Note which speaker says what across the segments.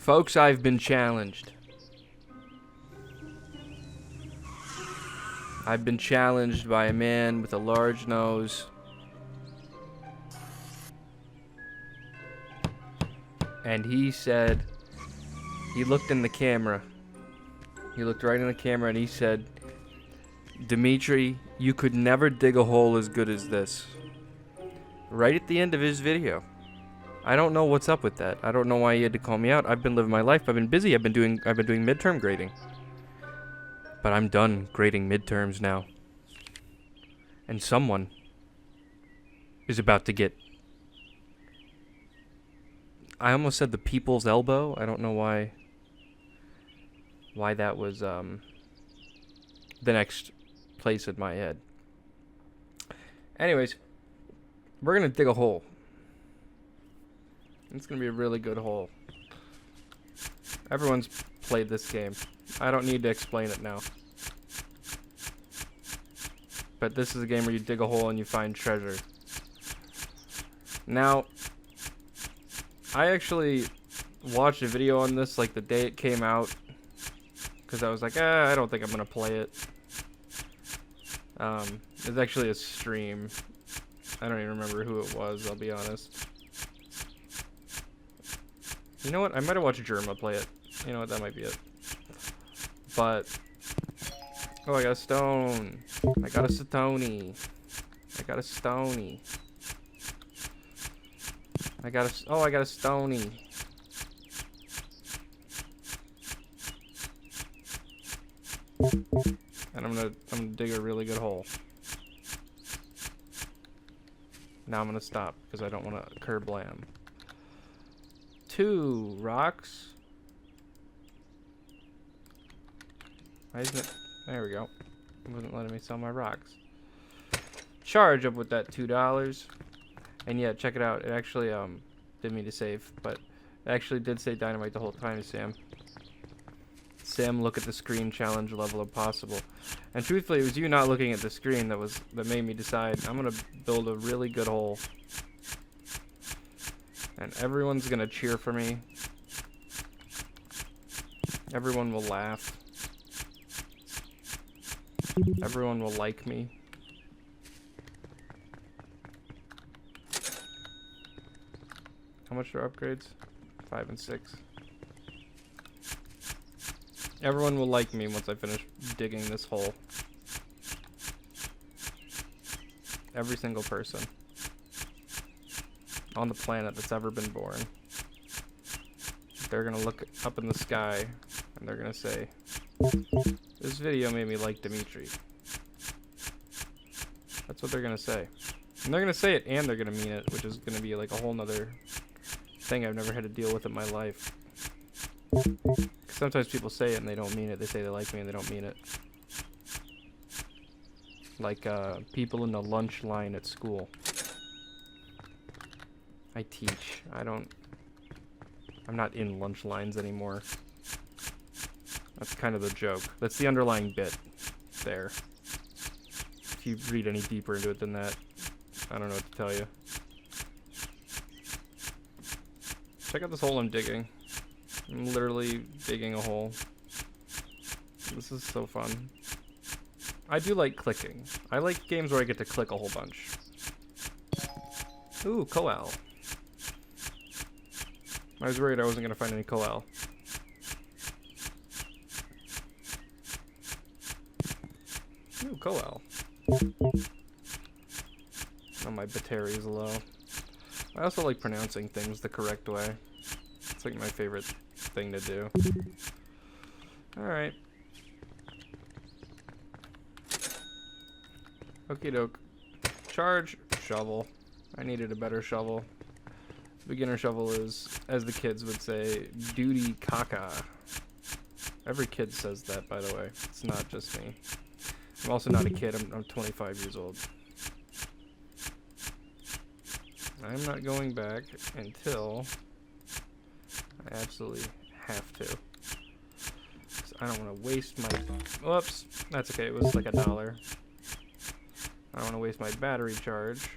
Speaker 1: Folks, I've been challenged. I've been challenged by a man with a large nose. And he said, he looked in the camera. He looked right in the camera and he said, Dimitri, you could never dig a hole as good as this. Right at the end of his video. I don't know what's up with that. I don't know why he had to call me out. I've been living my life. I've been busy. I've been doing midterm grading. But I'm done grading midterms now. And someone is about to get... I almost said the people's elbow. I don't know why that was the next place in my head. Anyways, we're going to dig a hole. It's going to be a really good hole. Everyone's played this game. I don't need to explain it now. But this is a game where you dig a hole and you find treasure. Now, I actually watched a video on this like the day it came out. Because I was like, I don't think I'm going to play it. It's actually a stream. I don't even remember who it was, I'll be honest. You know what? I might have watched Germa play it. You know what? That might be it. But... oh, I got a stone. I got a stony. I got a stony. I got a stony. And I'm gonna dig a really good hole. Now I'm gonna stop because I don't want to kerblam. 2 rocks. Why isn't it? There we go. It wasn't letting me sell my rocks. Charge up with that $2. And yeah, check it out. It actually didn't mean to save, but it actually did say dynamite the whole time, Sam. Sam, look at the screen challenge level of possible. And truthfully, it was you not looking at the screen that made me decide I'm gonna build a really good hole. And everyone's gonna cheer for me. Everyone will laugh. Everyone will like me. How much are upgrades? 5 and 6. Everyone will like me once I finish digging this hole. Every single person on the planet that's ever been born. They're gonna look up in the sky and they're gonna say, this video made me like Dimitri. That's what they're gonna say. And they're gonna say it and they're gonna mean it, which is gonna be like a whole nother thing I've never had to deal with in my life. Sometimes people say it and they don't mean it. They say they like me and they don't mean it. Like people in the lunch line at school. I teach. I'm not in lunch lines anymore. That's kind of the joke. That's the underlying bit there. If you read any deeper into it than that, I don't know what to tell you. Check out this hole I'm digging. I'm literally digging a hole. This is so fun. I do like clicking. I like games where I get to click a whole bunch. Ooh, koal. I was worried I wasn't going to find any koal. Ooh, koal. Oh, my battery is low. I also like pronouncing things the correct way. It's like my favorite thing to do. Alright. Okie doke. Charge shovel. I needed a better shovel. Beginner shovel is, as the kids would say, duty caca. Every kid says that, by the way. It's not just me. I'm also not a kid. I'm 25 years old. I'm not going back until I absolutely have to. 'Cause I don't want to waste my... Whoops. That's okay. It was like $1. I don't want to waste my battery charge.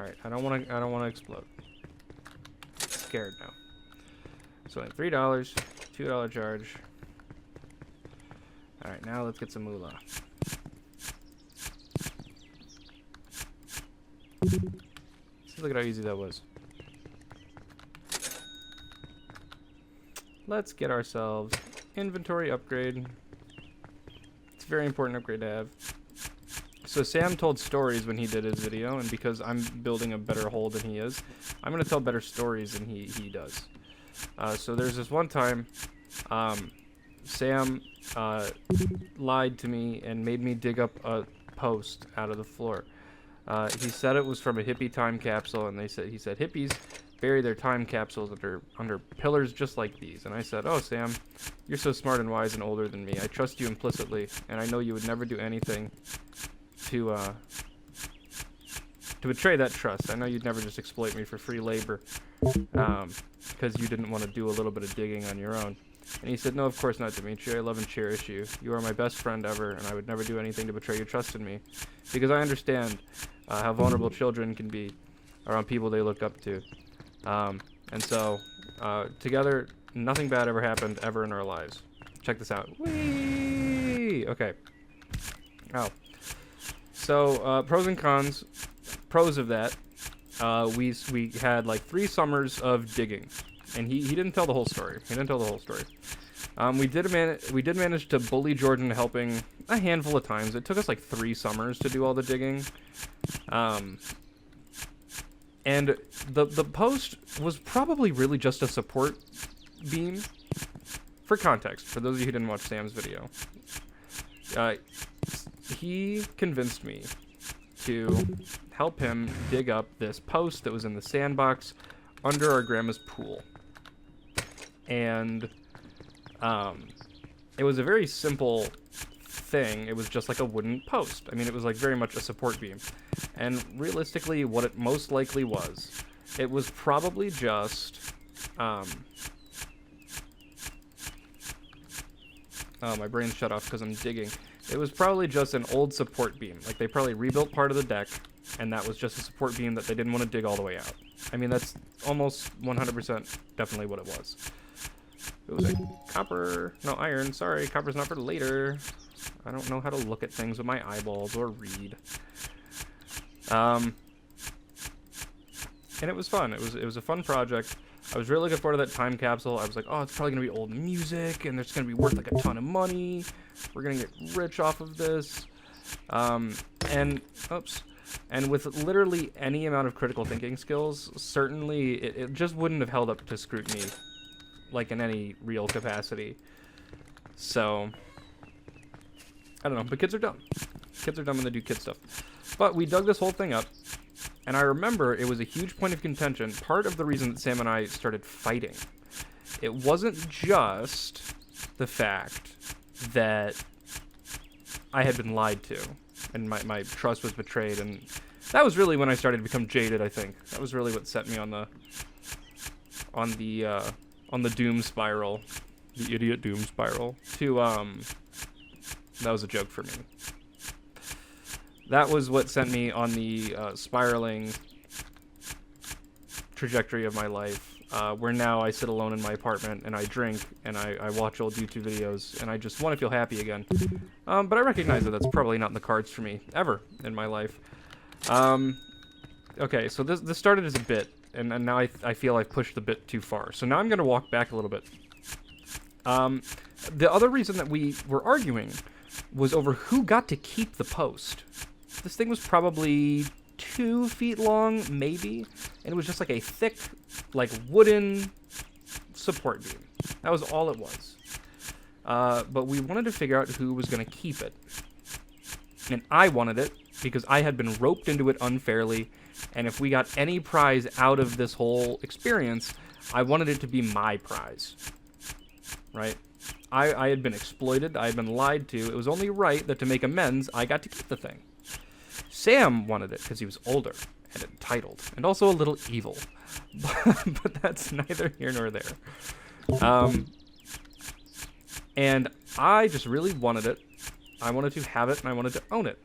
Speaker 1: Alright, I don't wanna explode. I'm scared now. So $3, $2 charge. Alright, now let's get some moolah. See, look at how easy that was. Let's get ourselves inventory upgrade. It's a very important upgrade to have. So Sam told stories when he did his video, and because I'm building a better hole than he is, I'm going to tell better stories than he does. So there's this one time, Sam lied to me and made me dig up a post out of the floor. He said it was from a hippie time capsule, and he said hippies bury their time capsules under pillars just like these. And I said, oh, Sam, you're so smart and wise and older than me. I trust you implicitly, and I know you would never do anything to betray that trust. I know you'd never just exploit me for free labor, because you didn't want to do a little bit of digging on your own. And he said, no, of course not, Dimitri. I love and cherish you. You are my best friend ever, and I would never do anything to betray your trust in me, because I understand how vulnerable children can be around people they look up to. And so, together, nothing bad ever happened ever in our lives. Check this out. Whee! Okay. Oh. So, pros and cons. Pros of that, we had like 3 summers of digging, and he didn't tell the whole story. We did manage to bully Jordan helping a handful of times. It took us like 3 summers to do all the digging. And the post was probably really just a support beam. For context, for those of you who didn't watch Sam's video, he convinced me to help him dig up this post that was in the sandbox under our grandma's pool. And it was a very simple thing. It was just like a wooden post. I mean, it was like very much a support beam. And realistically, what it most likely was, it was probably just oh, my brain's shut off because I'm digging. It was probably just an old support beam. Like, they probably rebuilt part of the deck, and that was just a support beam that they didn't want to dig all the way out. I mean, that's almost 100% definitely what it was. It was copper. No, iron. Sorry, copper's not for later. I don't know how to look at things with my eyeballs or read. And it was fun. It was a fun project. I was really looking forward to that time capsule. I was like, oh, it's probably going to be old music, and it's going to be worth, like, a ton of money. We're going to get rich off of this. And with literally any amount of critical thinking skills, certainly it just wouldn't have held up to scrutiny, like, in any real capacity. So, I don't know, but kids are dumb. Kids are dumb when they do kid stuff. But we dug this whole thing up. And I remember it was a huge point of contention. Part of the reason that Sam and I started fighting, it wasn't just the fact that I had been lied to and my trust was betrayed. And that was really when I started to become jaded, I think. That was really what set me on the doom spiral, the idiot doom spiral. That was a joke for me. That was what sent me on the spiraling trajectory of my life, where now I sit alone in my apartment and I drink and I watch old YouTube videos and I just want to feel happy again. But I recognize that that's probably not in the cards for me ever in my life. Okay, so this started as a bit, and now I feel I've pushed the bit too far. So now I'm going to walk back a little bit. The other reason that we were arguing was over who got to keep the post. This thing was probably 2 feet long, maybe, and it was just like a thick, like, wooden support beam. That was all it was. But we wanted to figure out who was going to keep it. And I wanted it because I had been roped into it unfairly, and if we got any prize out of this whole experience, I wanted it to be my prize. Right? I had been exploited, I had been lied to. It was only right that to make amends, I got to keep the thing. Sam wanted it because he was older and entitled, and also a little evil. But that's neither here nor there. And I just really wanted it. I wanted to have it, and I wanted to own it.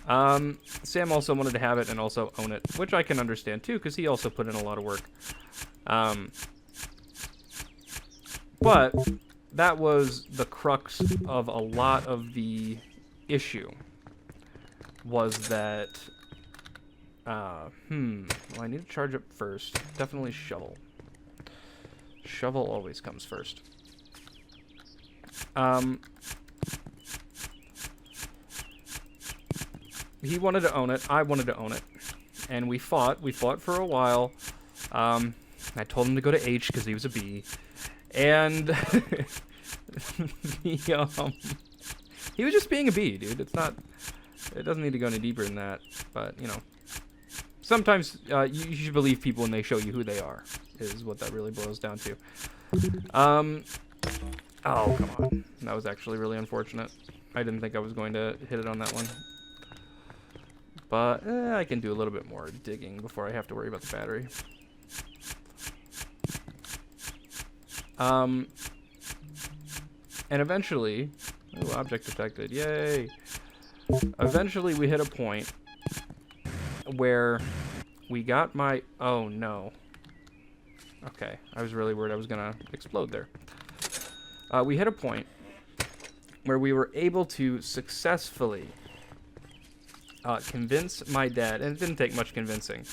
Speaker 1: Sam also wanted to have it and also own it, which I can understand too, because he also put in a lot of work. But that was the crux of a lot of the issue, was that, well, I need to charge up first. Definitely shovel. Shovel always comes first. He wanted to own it. I wanted to own it. And we fought. We fought for a while. I told him to go to H because he was a B. And he was just being a B, dude. It's not... It doesn't need to go any deeper than that. But, you know. Sometimes you should believe people when they show you who they are, is what that really boils down to. Oh, come on. That was actually really unfortunate. I didn't think I was going to hit it on that one. But I can do a little bit more digging before I have to worry about the battery. And eventually... Ooh, object detected. Yay! Eventually we hit a point where we got my... Oh, no. Okay, I was really worried I was going to explode there. We hit a point where we were able to successfully convince my dad, and it didn't take much convincing,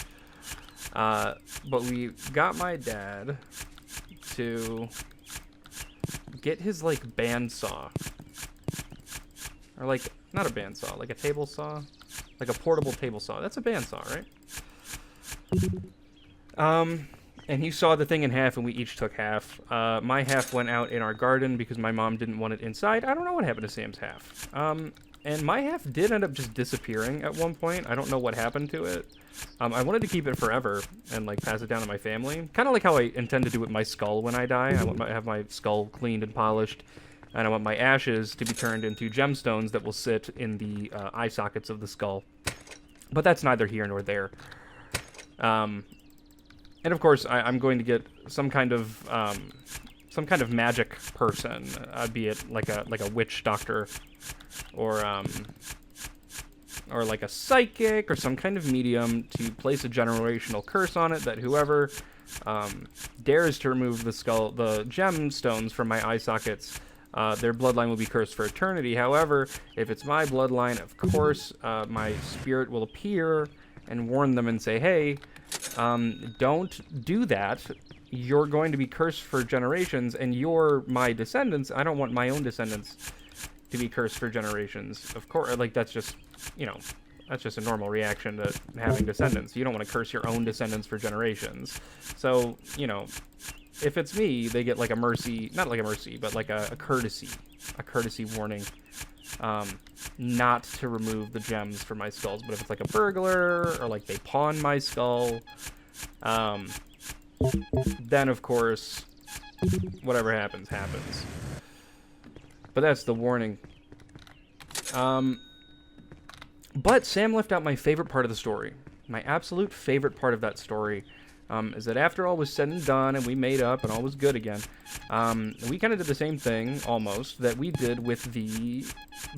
Speaker 1: but we got my dad to get his, like, bandsaw. Or, like, not a bandsaw, like a table saw. Like a portable table saw. That's a bandsaw, right? And he sawed the thing in half, and we each took half. My half went out in our garden because my mom didn't want it inside. I don't know what happened to Sam's half. And my half did end up just disappearing at one point. I don't know what happened to it. I wanted to keep it forever and, like, pass it down to my family. Kind of like how I intend to do with my skull when I die. I want to have my skull cleaned and polished. And I want my ashes to be turned into gemstones that will sit in the eye sockets of the skull. But that's neither here nor there. And of course, I'm going to get some kind of magic person, be it like a witch doctor, or like a psychic or some kind of medium to place a generational curse on it that whoever dares to remove the gemstones from my eye sockets, their bloodline will be cursed for eternity. However, if it's my bloodline, of course, my spirit will appear and warn them and say, hey, don't do that. You're going to be cursed for generations, and you're my descendants. I don't want my own descendants to be cursed for generations. Of course, like, that's just, you know, that's just a normal reaction to having descendants. You don't want to curse your own descendants for generations. So, you know, if it's me, they get like a mercy, not like a mercy, but like a courtesy warning, not to remove the gems from my skulls. But if it's like a burglar, or like they pawn my skull, then of course, whatever happens, happens. But that's the warning. But Sam left out my favorite part of the story. My absolute favorite part of that story is that after all was said and done and we made up and all was good again, we kind of did the same thing, almost, that we did with the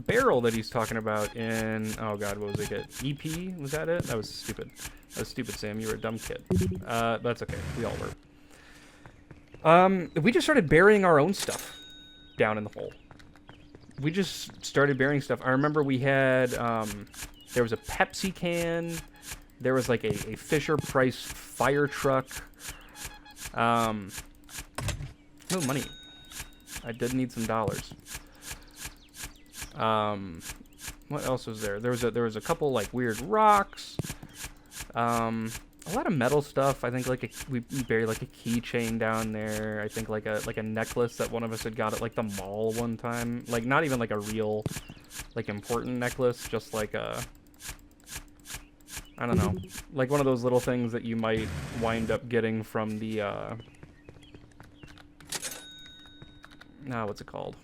Speaker 1: barrel that he's talking about in, oh god, what was it? EP? Was that it? That was stupid. That was stupid, Sam. You were a dumb kid. That's okay. We all were. We just started burying our own stuff down in the hole. We just started burying stuff. I remember we had, there was a Pepsi can. There was like a Fisher-Price fire truck. Oh, money. I did need some dollars. What else was there? There was a couple like weird rocks. A lot of metal stuff. I think like we buried like a keychain down there. I think like a necklace that one of us had got at like the mall one time. Like not even like a real like important necklace, just like a, I don't know, like one of those little things that you might wind up getting from the what's it called?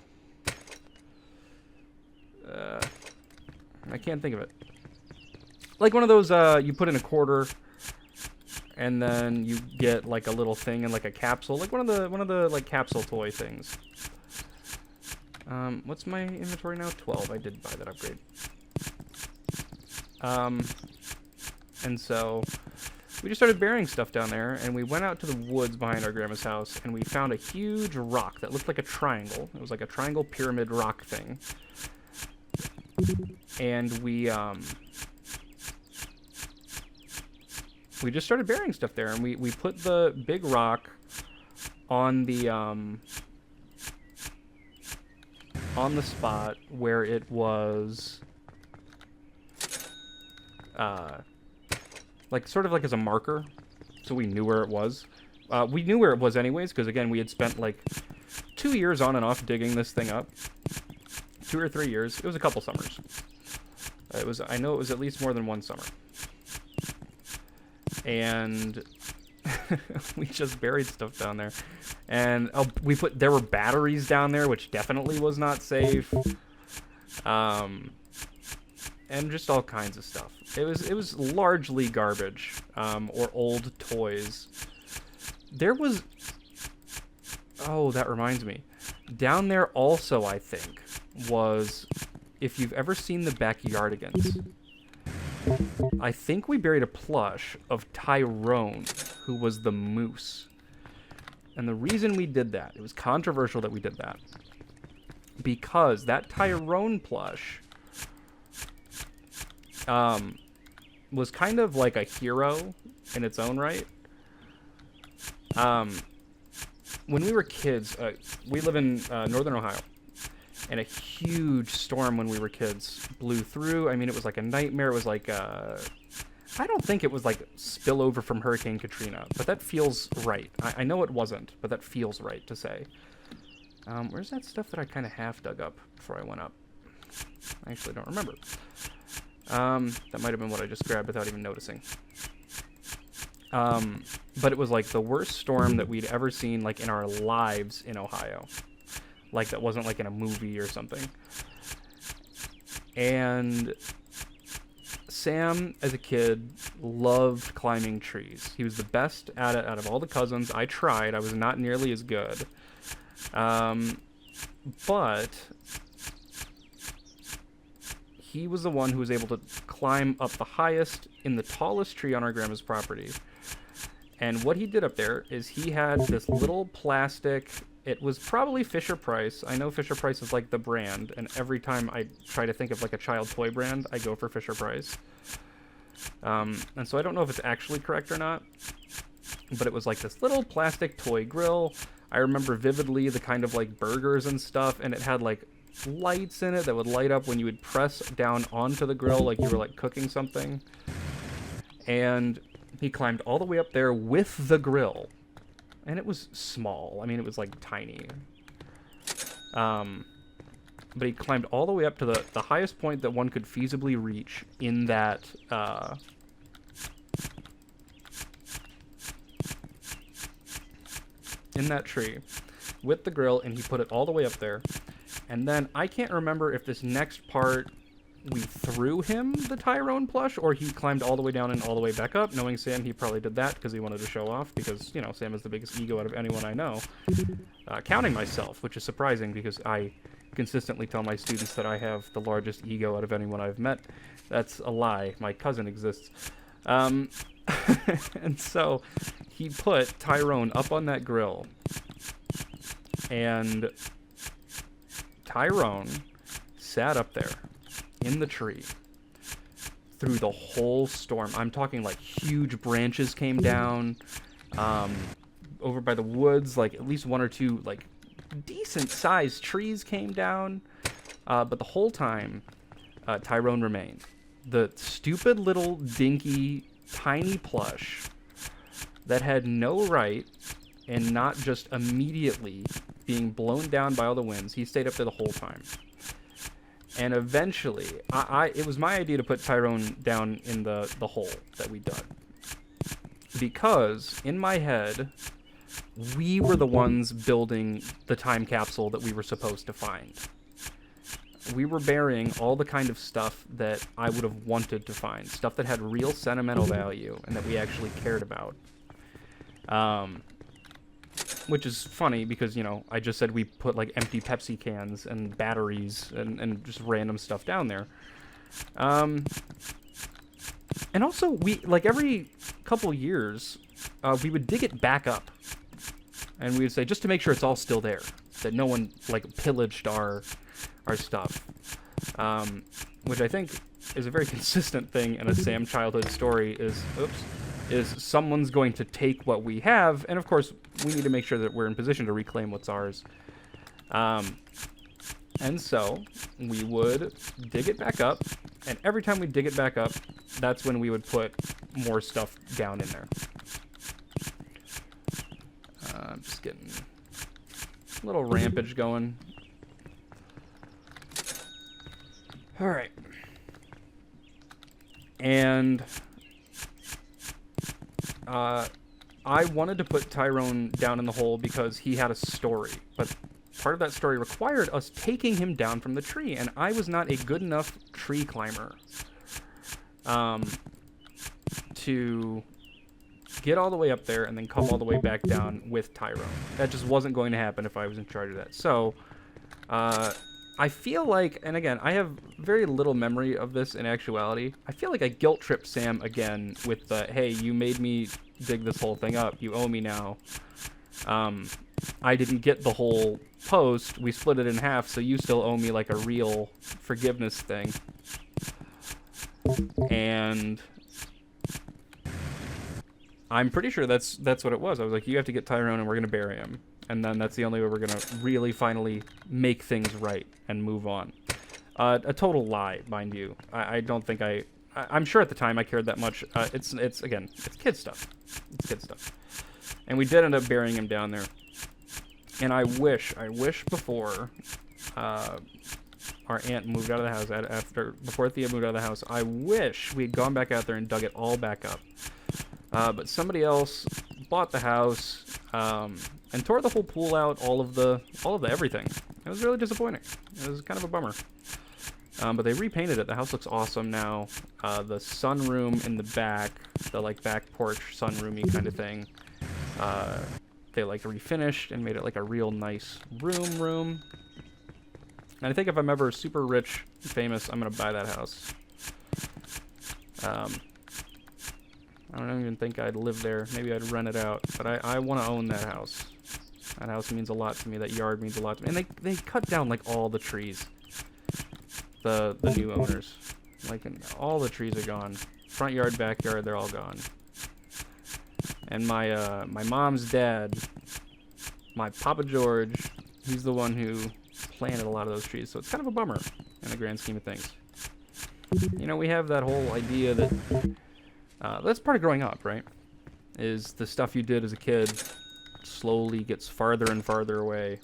Speaker 1: I can't think of it. Like one of those you put in a quarter and then you get like a little thing in like a capsule, like one of the like capsule toy things. What's my inventory now? 12. I did buy that upgrade. And so we just started burying stuff down there, and we went out to the woods behind our grandma's house, and we found a huge rock that looked like a triangle. It was like a triangle pyramid rock thing. And we just started burying stuff there, and we put the big rock on the spot where it was like sort of like as a marker, so we knew where it was. We knew where it was anyways, because again, we had spent like 2 years on and off digging this thing up. 2 or 3 years. It was a couple summers. I know it was at least more than one summer. And we just buried stuff down there. And there were batteries down there, which definitely was not safe. And just all kinds of stuff. It was largely garbage, or old toys. There was... Oh, that reminds me. Down there also, I think, was... If you've ever seen the Backyardigans, I think we buried a plush of Tyrone, who was the moose. And the reason we did that, it was controversial that we did that, because that Tyrone plush was kind of like a hero in its own right. When we were kids, we live in northern Ohio, and a huge storm when we were kids blew through. I mean, it was like a nightmare. It was like, I don't think it was like spillover from Hurricane Katrina, but that feels right. I know it wasn't, but that feels right to say. Where's that stuff that I kind of half dug up before I went up? I actually don't remember. That might have been what I just grabbed without even noticing. But it was like the worst storm that we'd ever seen, like, in our lives in Ohio. Like, that wasn't like in a movie or something. And Sam, as a kid, loved climbing trees. He was the best at it out of all the cousins. I tried. I was not nearly as good. But he was the one who was able to climb up the highest in the tallest tree on our grandma's property. And what he did up there is he had this little plastic... It was probably Fisher-Price. I know Fisher-Price is like the brand, and every time I try to think of like a child toy brand, I go for Fisher-Price. And so I don't know if it's actually correct or not, but it was like this little plastic toy grill. I remember vividly the kind of like burgers and stuff, and it had like lights in it that would light up when you would press down onto the grill like you were like cooking something. And he climbed all the way up there with the grill. And it was small. I mean, it was like tiny. But he climbed all the way up to the highest point that one could feasibly reach in that tree with the grill, and he put it all the way up there. And then I can't remember if this next part we threw him the Tyrone plush, or he climbed all the way down and all the way back up. Knowing Sam, he probably did that because he wanted to show off, because, you know, Sam has the biggest ego out of anyone I know. Counting myself, which is surprising because I consistently tell my students that I have the largest ego out of anyone I've met. That's a lie. My cousin exists. And so he put Tyrone up on that grill, and Tyrone sat up there in the tree through the whole storm. I'm talking like huge branches came down over by the woods, like at least one or two like decent sized trees came down, but the whole time Tyrone remained. The stupid little dinky tiny plush that had no right and not just immediately being blown down by all the winds. He stayed up there the whole time. And eventually, it was my idea to put Tyrone down in the hole that we dug. Because, in my head, we were the ones building the time capsule that we were supposed to find. We were burying all the kind of stuff that I would have wanted to find. Stuff that had real sentimental value and that we actually cared about. Which is funny because, you know, I just said we put like empty Pepsi cans and batteries and just random stuff down there. And also, we, like, every couple years, we would dig it back up. And we would say, just to make sure it's all still there. That no one, like, pillaged our stuff. Which I think is a very consistent thing in a Sam childhood story is someone's going to take what we have, and of course, we need to make sure that we're in position to reclaim what's ours. And so, we would dig it back up, and every time we dig it back up, that's when we would put more stuff down in there. I'm just getting a little rampage going. Alright. And I wanted to put Tyrone down in the hole because he had a story, but part of that story required us taking him down from the tree, and I was not a good enough tree climber to get all the way up there and then come all the way back down with Tyrone. That just wasn't going to happen if I was in charge of that. So, I feel like, and again, I have very little memory of this in actuality, I feel like I guilt-tripped Sam again with the, hey, you made me dig this whole thing up, you owe me now. I didn't get the whole post, we split it in half, so you still owe me like a real forgiveness thing. And I'm pretty sure that's what it was. I was like, you have to get Tyrone and we're going to bury him. And then that's the only way we're going to really finally make things right and move on. A total lie, mind you. I don't think I'm sure at the time I cared that much. It's kid stuff. It's kid stuff. And we did end up burying him down there. And I wish before our aunt moved out of the house, before Thea moved out of the house, I wish we had gone back out there and dug it all back up. But somebody else bought the house and tore the whole pool out, all of the everything. It was really disappointing. It was kind of a bummer. But they repainted it. The house looks awesome now. The sunroom in the back, the like back porch sunroomy kind of thing, they like refinished and made it like a real nice room. And I think if I'm ever super rich, famous, I'm gonna buy that house. I don't even think I'd live there. Maybe I'd rent it out. But I want to own that house. That house means a lot to me. That yard means a lot to me. And they cut down, like, all the trees. The new owners. Like, all the trees are gone. Front yard, backyard, they're all gone. And my mom's dad, my Papa George, he's the one who planted a lot of those trees. So it's kind of a bummer in the grand scheme of things. You know, we have that whole idea that... that's part of growing up, right? Is the stuff you did as a kid slowly gets farther and farther away.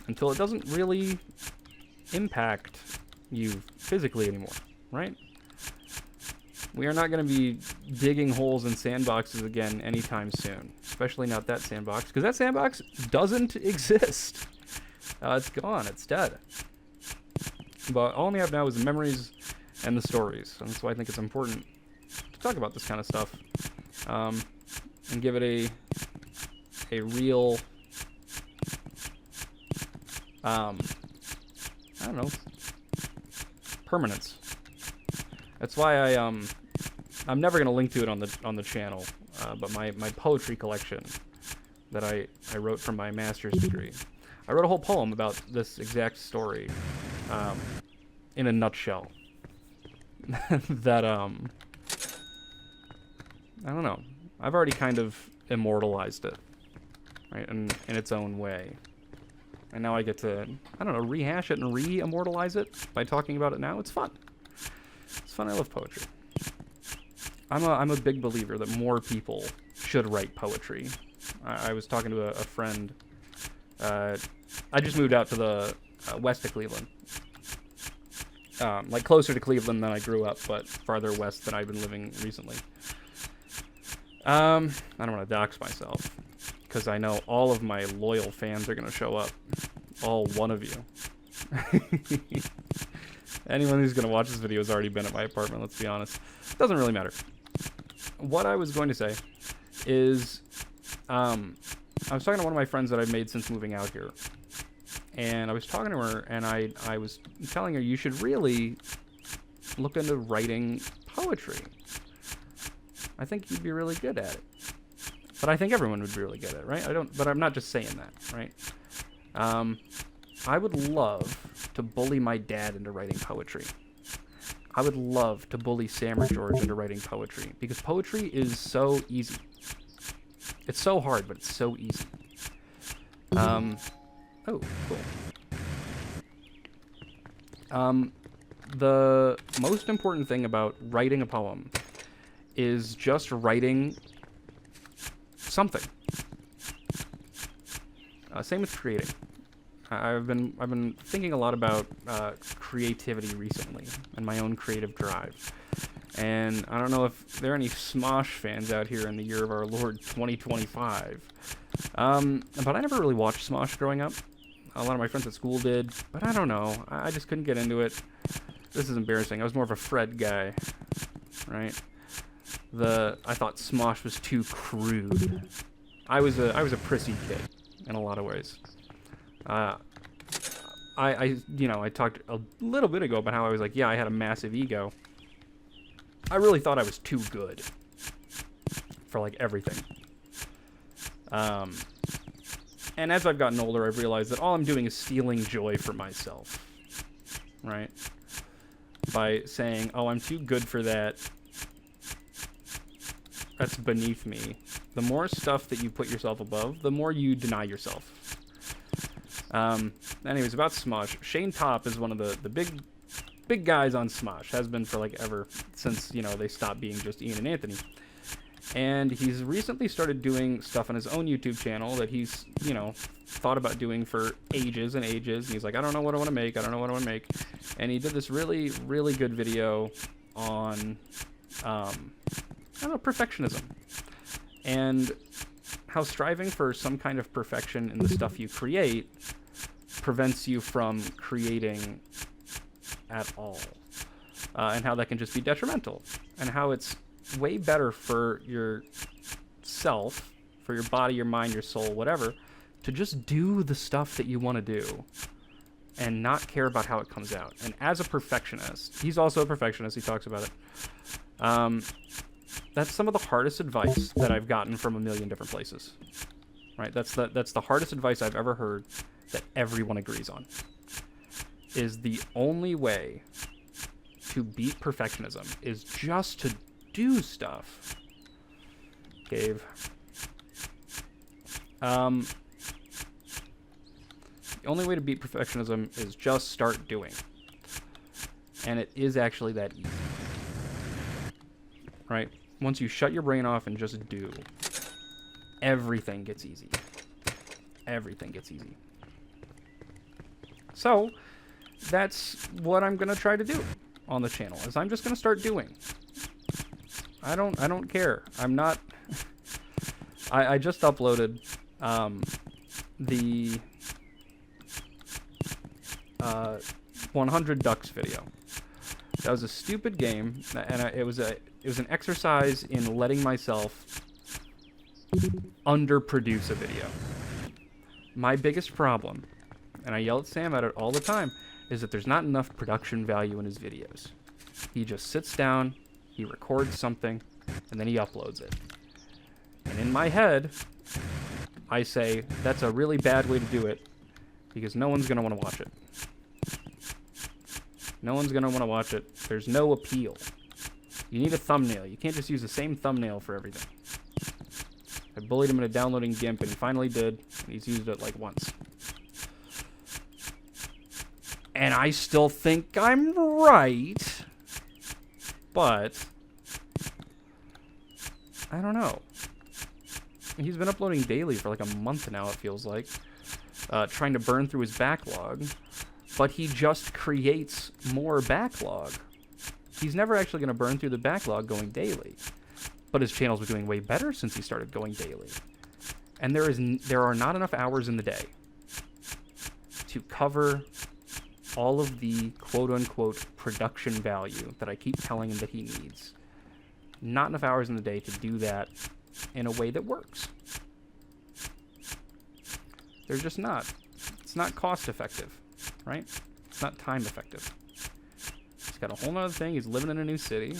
Speaker 1: Until it doesn't really impact you physically anymore, right? We are not going to be digging holes in sandboxes again anytime soon. Especially not that sandbox, because that sandbox doesn't exist. It's gone. It's dead. But all we have now is the memories and the stories. And that's why I think it's important to talk about this kind of stuff. And give it a real... I don't know, permanence. That's why I'm never gonna link to it on the channel, but my poetry collection that I wrote from my master's degree. I wrote a whole poem about this exact story, in a nutshell. That I don't know. I've already kind of immortalized it, right, in its own way. And now I get to, I don't know, rehash it and re-immortalize it by talking about it now. It's fun. It's fun. I love poetry. I'm a big believer that more people should write poetry. I was talking to a friend. I just moved out to the west of Cleveland. Like closer to Cleveland than I grew up, but farther west than I've been living recently. I don't want to dox myself, because I know all of my loyal fans are going to show up. All one of you. Anyone who's going to watch this video has already been at my apartment, let's be honest. Doesn't really matter. What I was going to say is, I was talking to one of my friends that I've made since moving out here. And I was talking to her, and I was telling her, you should really
Speaker 2: look into writing poetry. I think you'd be really good at it. But I think everyone would be really good at it, right? But I'm not just saying that, right? I would love to bully my dad into writing poetry. I would love to bully Sam or George into writing poetry, because poetry is so easy. It's so hard, but it's so easy. Oh, cool. The most important thing about writing a poem is just writing something. Same with creating. I've been thinking a lot about creativity recently and my own creative drive. And I don't know if there are any Smosh fans out here in the year of our Lord 2025. But I never really watched Smosh growing up. A lot of my friends at school did, but I don't know. I just couldn't get into it. This is embarrassing. I was more of a Fred guy, right? I thought Smosh was too crude. I was a prissy kid in a lot of ways. I talked a little bit ago about how I was like, yeah, I had a massive ego. I really thought I was too good for like everything. And as I've gotten older, I've realized that all I'm doing is stealing joy from myself, right? By saying, oh, I'm too good for that. That's beneath me. The more stuff that you put yourself above, the more you deny yourself. Anyways, about Smosh. Shane Topp is one of the big guys on Smosh. Has been for like ever since, they stopped being just Ian and Anthony. And he's recently started doing stuff on his own YouTube channel that he's, thought about doing for ages and ages. And he's like, I don't know what I want to make. And he did this really, really good video on, perfectionism. And how striving for some kind of perfection in the stuff you create prevents you from creating at all. And how that can just be detrimental. And how it's way better for yourself, for your body, your mind, your soul, whatever, to just do the stuff that you want to do and not care about how it comes out. And as a perfectionist, he's also a perfectionist, he talks about it. That's some of the hardest advice that I've gotten from a million different places. Right? That's the hardest advice I've ever heard that everyone agrees on. Is the only way to beat perfectionism is just to do stuff. Gabe. The only way to beat perfectionism is just start doing. And it is actually that easy. Right? Once you shut your brain off and just do, everything gets easy. Everything gets easy. So, that's what I'm going to try to do on the channel, is I'm just going to start doing. I don't care. I'm not... I just uploaded the 100 Ducks video. That was a stupid game, and it was an exercise in letting myself underproduce a video. My biggest problem, and I yell at Sam at it all the time, is that there's not enough production value in his videos. He just sits down, he records something, and then he uploads it. And in my head, I say, that's a really bad way to do it, because no one's going to want to watch it. No one's going to want to watch it. There's no appeal. You need a thumbnail. You can't just use the same thumbnail for everything. I bullied him into downloading GIMP, and he finally did, and he's used it like once. And I still think I'm right, but I don't know. He's been uploading daily for like a month now, it feels like, trying to burn through his backlog, but he just creates more backlog. He's never actually going to burn through the backlog going daily, but his channel's been doing way better since he started going daily. And there are not enough hours in the day to cover all of the quote-unquote production value that I keep telling him that he needs. Not enough hours in the day to do that in a way that works. They're just not. It's not cost effective, right? It's not time effective. He's got a whole nother thing. He's living in a new city.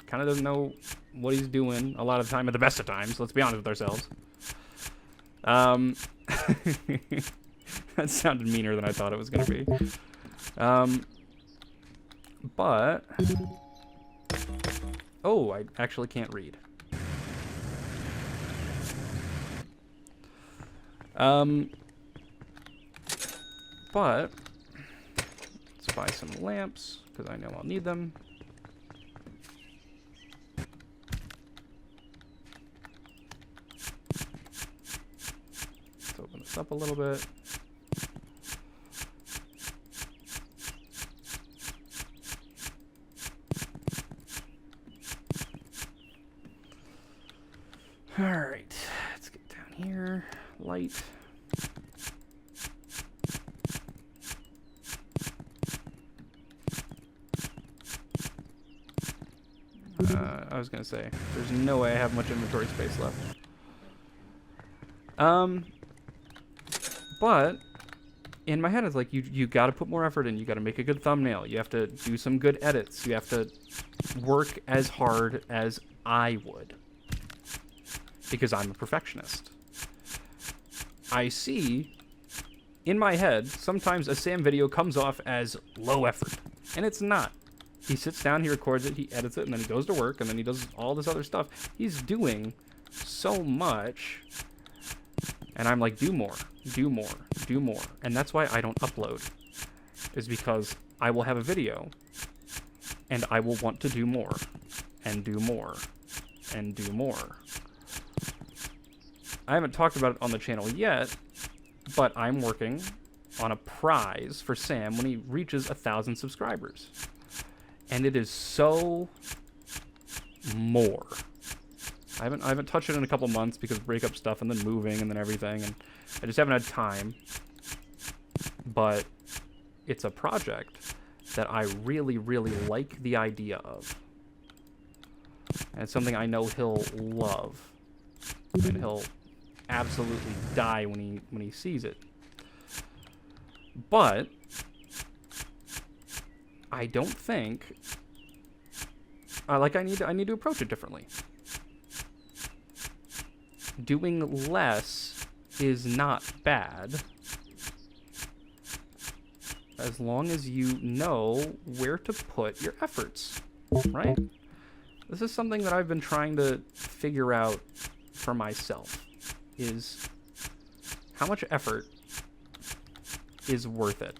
Speaker 2: Kind of doesn't know what he's doing a lot of the time at the best of times. Let's be honest with ourselves. That sounded meaner than I thought it was going to be. But... Oh, I actually can't read. But... Let's buy some lamps, because I know I'll need them. Let's open this up a little bit. Alright, let's get down here. Light. I was gonna say, there's no way I have much inventory space left. But in my head, it's like you got to put more effort in. You got to make a good thumbnail. You have to do some good edits. You have to work as hard as I would, because I'm a perfectionist. I see in my head sometimes a Sam video comes off as low effort, and it's not. He sits down, he records it, he edits it, and then he goes to work, and then he does all this other stuff. He's doing so much, and I'm like, do more, do more, do more. And that's why I don't upload, is because I will have a video, and I will want to do more, and do more, and do more. I haven't talked about it on the channel yet, but I'm working on a prize for Sam when he reaches 1,000 subscribers. And it is so more. I haven't touched it in a couple months because of breakup stuff and then moving and then everything, and I just haven't had time. But it's a project that I really, really like the idea of. And it's something I know he'll love. And he'll absolutely die when he sees it. But I don't think I need to approach it differently. Doing less is not bad, as long as you know where to put your efforts, right? This is something that I've been trying to figure out for myself, is how much effort is worth it.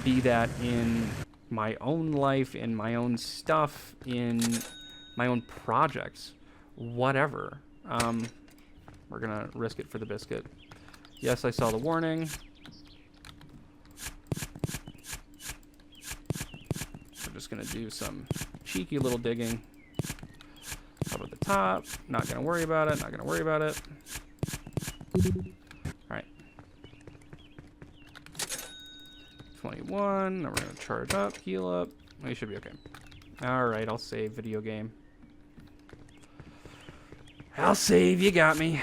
Speaker 2: Be that in my own life, in my own stuff, in my own projects, whatever. We're gonna risk it for the biscuit. Yes, I saw the warning. We're just gonna do some cheeky little digging up at the top. Not gonna worry about it, not gonna worry about it. Alright. 21, now we're gonna charge up, heal up. We should be okay. Alright, I'll save video game. I'll save, you got me.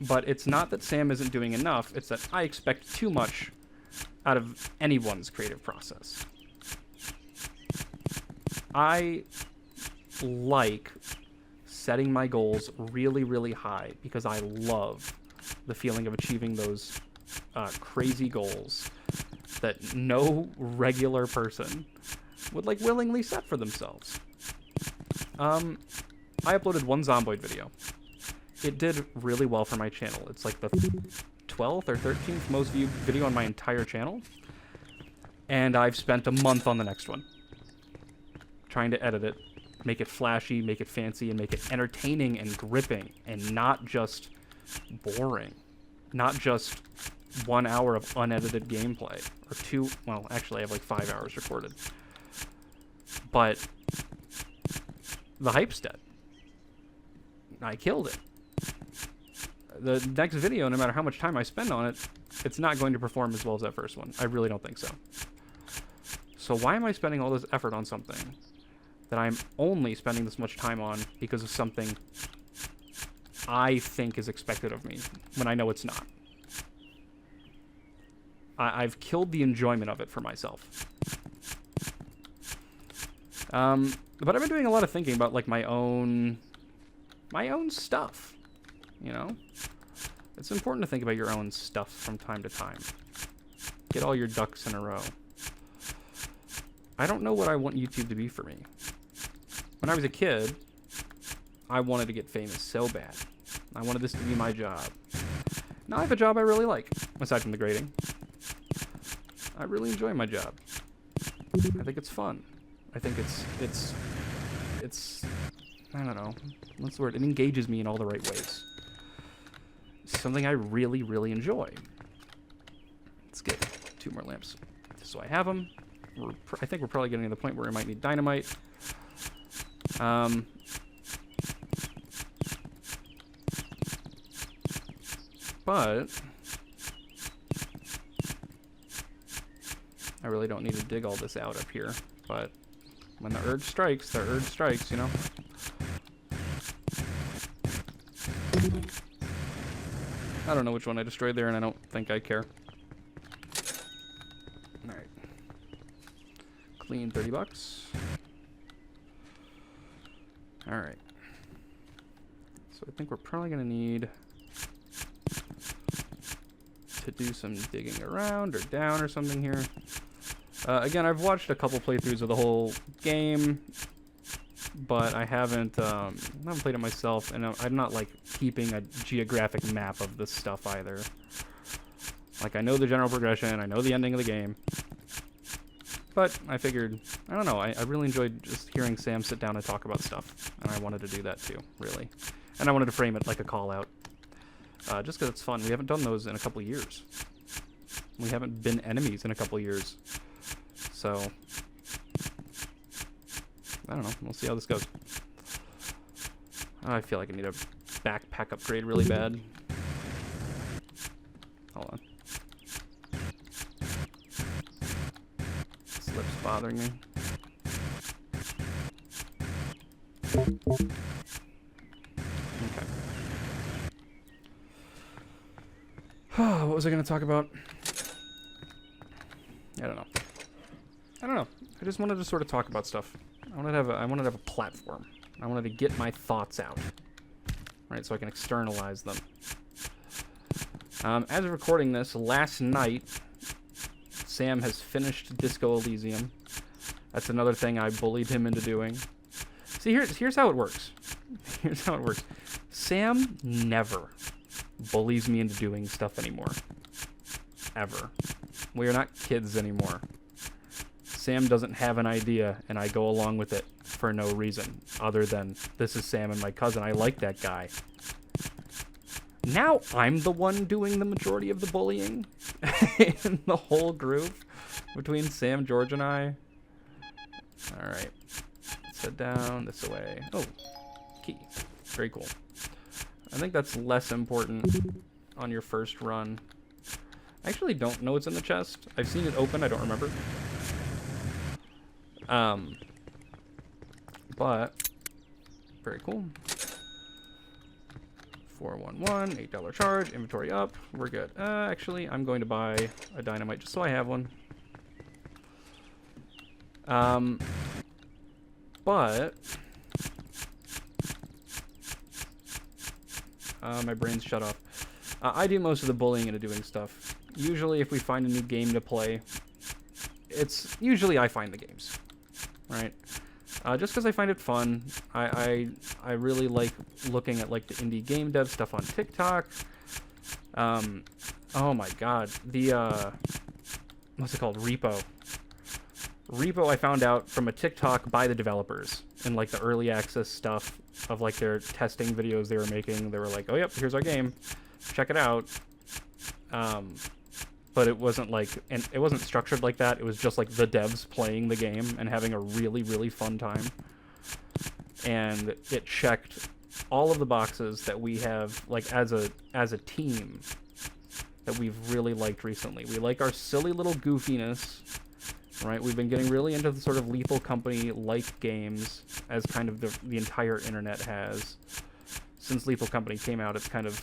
Speaker 2: But it's not that Sam isn't doing enough, it's that I expect too much out of anyone's creative process. I like setting my goals really, really high because I love the feeling of achieving those crazy goals that no regular person would like willingly set for themselves. I uploaded one Zomboid video. It did really well for my channel. It's like the 12th or 13th most viewed video on my entire channel. And I've spent a month on the next one, trying to edit it, make it flashy, make it fancy, and make it entertaining and gripping, and not just boring. Not just 1 hour of unedited gameplay, or 2, well, actually I have like 5 hours recorded. But the hype's dead. I killed it. The next video, no matter how much time I spend on it, it's not going to perform as well as that first one. I really don't think so. So why am I spending all this effort on something that I'm only spending this much time on because of something I think is expected of me when I know it's not? I've killed the enjoyment of it for myself. But I've been doing a lot of thinking about like my own stuff. You know, it's important to think about your own stuff from time to time. Get all your ducks in a row. I don't know what I want YouTube to be for me. When I was a kid, I wanted to get famous so bad. I wanted this to be my job. Now I have a job I really like, aside from the grading. I really enjoy my job. I think it's fun. I think it's I don't know, what's the word? It engages me in all the right ways. It's something I really, really enjoy. Let's get 2 more lamps. So I have them. I think we're probably getting to the point where we might need dynamite. But I really don't need to dig all this out up here. But when the urge strikes, you know? I don't know which one I destroyed there, and I don't think I care. Alright. Clean 30 bucks. Alright. So I think we're probably going to need to do some digging around or down or something here. Again, I've watched a couple playthroughs of the whole game, but I haven't played it myself, and I'm not like keeping a geographic map of this stuff either. Like, I know the general progression, I know the ending of the game, but I figured, I don't know, I really enjoyed just hearing Sam sit down and talk about stuff, and I wanted to do that too, really. And I wanted to frame it like a call out, just because it's fun. We haven't done those in a couple years. We haven't been enemies in a couple years. So, I don't know. We'll see how this goes. I feel like I need a backpack upgrade really bad. Hold on. Slip's bothering me. Okay. What was I going to talk about? I don't know. I just wanted to sort of talk about stuff. I wanted to have a platform. I wanted to get my thoughts out, right? So I can externalize them. As of recording this, last night, Sam has finished Disco Elysium. That's another thing I bullied him into doing. See, here's how it works. Here's how it works. Sam never bullies me into doing stuff anymore. Ever. We are not kids anymore. Sam doesn't have an idea, and I go along with it for no reason other than this is Sam and my cousin. I like that guy. Now I'm the one doing the majority of the bullying in the whole group between Sam, George, and I. All right. Let's head down this way. Oh, key. Very cool. I think that's less important on your first run. I actually don't know what's in the chest. I've seen it open. I don't remember. But very cool. 411, $8 charge, inventory up. We're good. Actually, I'm going to buy a dynamite just so I have one. But my brain's shut off. I do most of the bullying into doing stuff. Usually, if we find a new game to play, it's usually I find the games, right? Just because I find it fun. I really like looking at like the indie game dev stuff on TikTok. Oh my god, the what's it called? Repo I found out from a TikTok by the developers and like the early access stuff of like their testing videos they were making. They were like, oh yep, here's our game, check it out. But it wasn't like, and it wasn't structured like that. It was just like the devs playing the game and having a really, really fun time. And it checked all of the boxes that we have, like as a team, that we've really liked recently. We like our silly little goofiness, right? We've been getting really into the sort of Lethal Company-like games, as kind of the entire internet has. Since Lethal Company came out, it's kind of,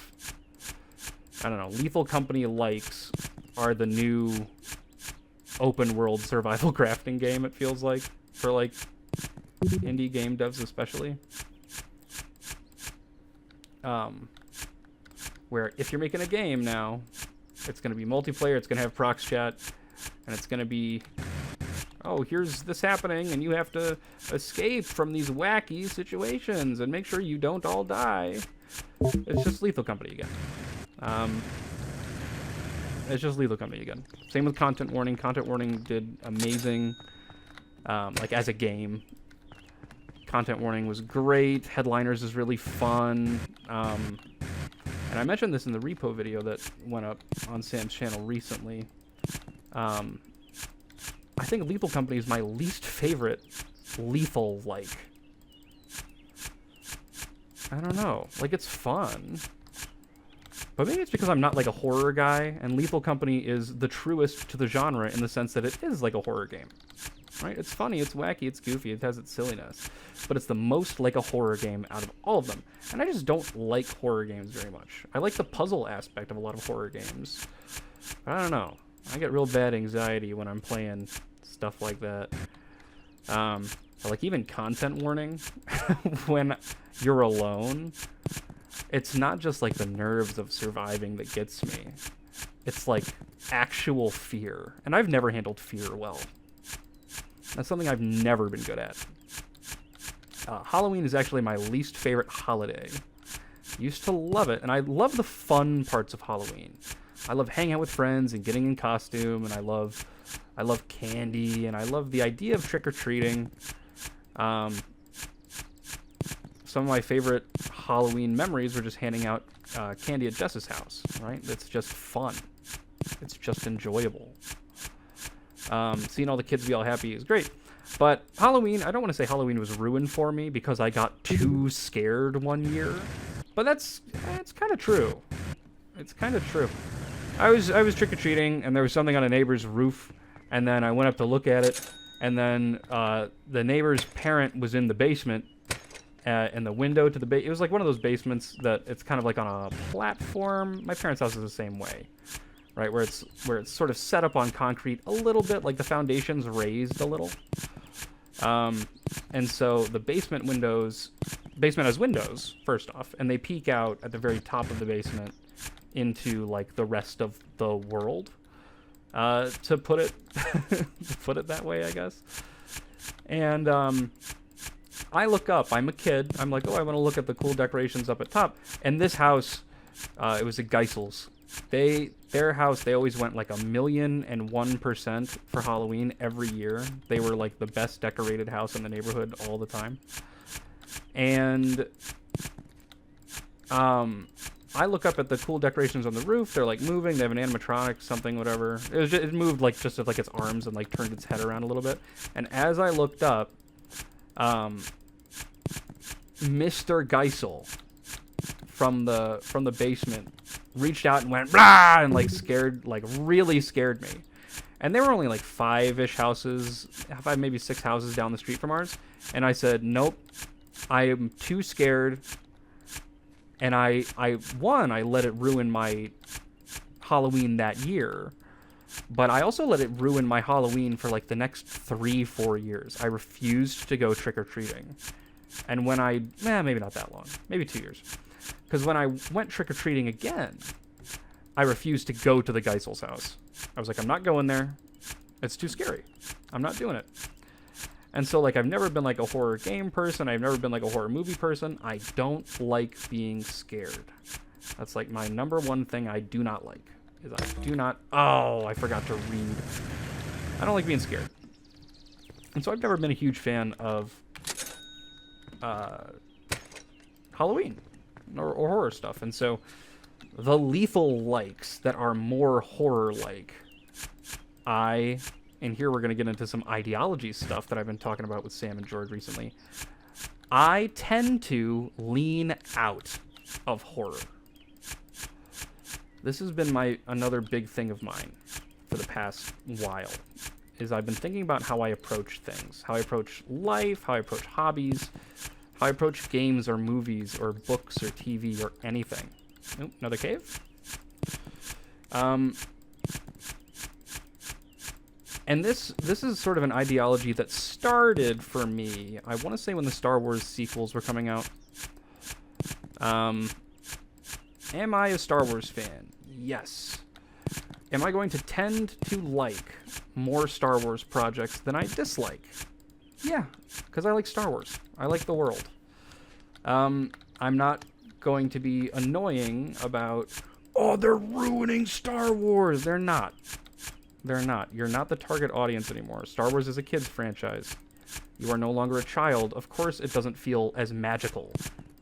Speaker 2: I don't know, Lethal Company likes are the new open world survival crafting game, it feels like, for like indie game devs especially. Where if you're making a game now, it's going to be multiplayer, it's going to have prox chat, and it's going to be, oh, here's this happening, and you have to escape from these wacky situations and make sure you don't all die. It's just Lethal Company again. It's just Lethal Company again. Same with Content Warning. Content Warning did amazing, like as a game. Content Warning was great. Headliners is really fun. And I mentioned this in the repo video that went up on Sam's channel recently. I think Lethal Company is my least favorite lethal-like. I don't know. Like, it's fun. But maybe it's because I'm not like a horror guy, and Lethal Company is the truest to the genre in the sense that it is like a horror game. Right? It's funny, it's wacky, it's goofy, it has its silliness. But it's the most like a horror game out of all of them. And I just don't like horror games very much. I like the puzzle aspect of a lot of horror games. But I don't know. I get real bad anxiety when I'm playing stuff like that. Like even Content Warning, when you're alone, it's not just like the nerves of surviving that gets me. It's like actual fear. And I've never handled fear well. That's something I've never been good at. Halloween is actually my least favorite holiday. Used to love it, and I love the fun parts of Halloween. I love hanging out with friends and getting in costume, and I love candy, and I love the idea of trick-or-treating. Some of my favorite Halloween memories were just handing out candy at Jess's house, right? It's just fun. It's just enjoyable. Seeing all the kids be all happy is great. But Halloween, I don't want to say Halloween was ruined for me because I got too scared one year. But it's kind of true. It's kind of true. I was trick-or-treating, and there was something on a neighbor's roof, and then I went up to look at it, and then the neighbor's parent was in the basement, in the window to the it was like one of those basements that it's kind of like on a platform. My parents' house is the same way. Right, where it's sort of set up on concrete a little bit, like the foundation's raised a little. And so the basement has windows, first off, and they peek out at the very top of the basement into like the rest of the world. To put it that way, I guess. And I look up, I'm a kid, I'm like, oh, I want to look at the cool decorations up at top. And this house, it was a Geisel's. Their house, they always went like 1,001% for Halloween every year. They were like the best decorated house in the neighborhood all the time. And I look up at the cool decorations on the roof. They're like moving. They have an animatronic, something, whatever. It moved like just like its arms and like turned its head around a little bit. And as I looked up, Mr. Geisel from the basement reached out and went blah and like really scared me. And they were only like five-ish houses, maybe 6 houses down the street from ours. And I said, nope, I am too scared. And I let it ruin my Halloween that year. But I also let it ruin my Halloween for like the next 3-4 years. I refused to go trick-or-treating. And when maybe not that long, maybe 2 years. Because when I went trick-or-treating again, I refused to go to the Geisel's house. I was like, I'm not going there. It's too scary. I'm not doing it. And so, like, I've never been, like, a horror game person. I've never been, like, a horror movie person. I don't like being scared. That's, like, my number one thing I do not like. Is I do not... Oh, I forgot to read. I don't like being scared. And so I've never been a huge fan of Halloween or horror stuff. And so the lethal likes that are more horror-like, and here we're going to get into some ideology stuff that I've been talking about with Sam and George recently. I tend to lean out of horror. This has been another big thing of mine for the past while, is I've been thinking about how I approach things, how I approach life, how I approach hobbies, how I approach games or movies or books or TV or anything. Nope, another cave. And this is sort of an ideology that started for me, I want to say when the Star Wars sequels were coming out. Am I a Star Wars fan? Yes. Am I going to tend to like more Star Wars projects than I dislike? Yeah, because I like Star Wars. I like the world. I'm not going to be annoying about, oh, they're ruining Star Wars. They're not. They're not. You're not the target audience anymore. Star Wars is a kid's franchise. You are no longer a child. Of course, it doesn't feel as magical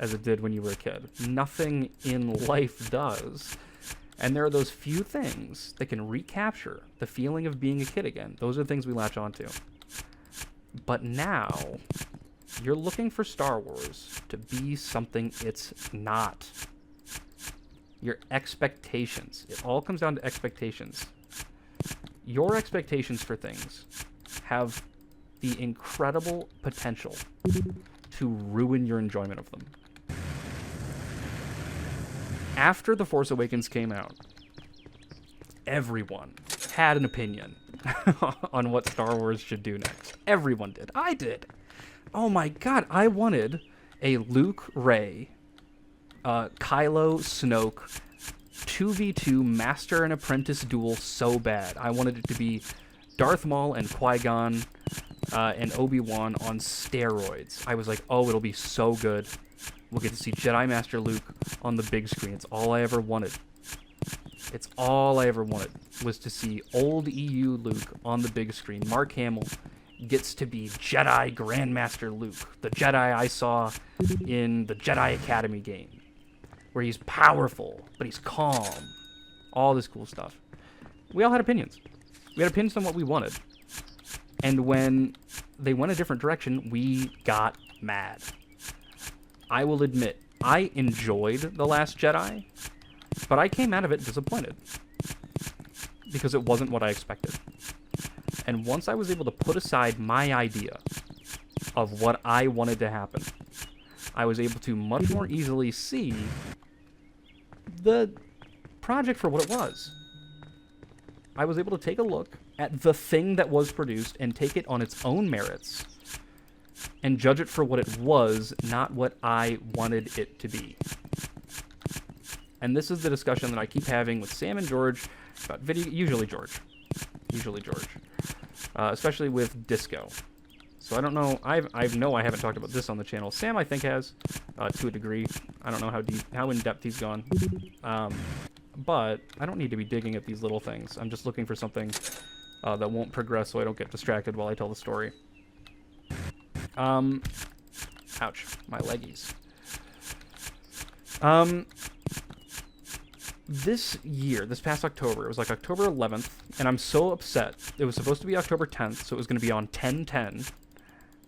Speaker 2: as it did when you were a kid. Nothing in life does. And there are those few things that can recapture the feeling of being a kid again. Those are the things we latch onto. But now, you're looking for Star Wars to be something it's not. Your expectations. It all comes down to expectations. Your expectations for things have the incredible potential to ruin your enjoyment of them. After The Force Awakens came out, everyone had an opinion on what Star Wars should do next. Everyone did. I did. Oh my god, I wanted a Luke, Rey, Kylo, Snoke, 2v2 Master and Apprentice duel so bad. I wanted it to be Darth Maul and Qui-Gon and Obi-Wan on steroids. I was like, oh, it'll be so good. We'll get to see Jedi Master Luke on the big screen. It's all I ever wanted. It's all I ever wanted was to see old EU Luke on the big screen. Mark Hamill gets to be Jedi Grandmaster Luke, the Jedi I saw in the Jedi Academy game, where he's powerful, but he's calm. All this cool stuff. We all had opinions. We had opinions on what we wanted. And when they went a different direction, we got mad. I will admit, I enjoyed The Last Jedi, but I came out of it disappointed. Because it wasn't what I expected. And once I was able to put aside my idea of what I wanted to happen, I was able to much more easily see the project for what it was. I was able to take a look at the thing that was produced and take it on its own merits and judge it for what it was, not what I wanted it to be. And this is the discussion that I keep having with Sam and George about video, usually George, especially with disco. So I don't know, I haven't talked about this on the channel. Sam, I think, has, to a degree. I don't know how in-depth he's gone. But I don't need to be digging at these little things. I'm just looking for something that won't progress so I don't get distracted while I tell the story. Ouch, my leggies. This past October, it was like October 11th, and I'm so upset. It was supposed to be October 10th, so it was going to be on 10/10.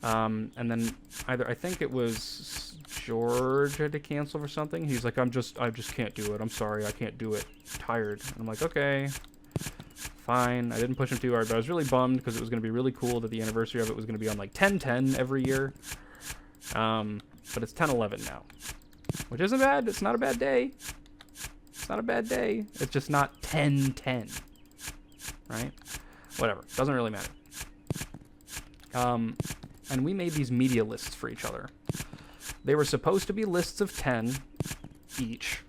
Speaker 2: And then I think it was George had to cancel for something. He's like, I just can't do it. I'm sorry, I can't do it. I'm tired. And I'm like, okay, fine. I didn't push him too hard, but I was really bummed because it was going to be really cool that the anniversary of it was going to be on like 10/10 every year. But it's 10/11 now, which isn't bad. It's not a bad day. It's not a bad day. It's just not 10/10, right? Whatever. Doesn't really matter. And we made these media lists for each other. They were supposed to be lists of 10 each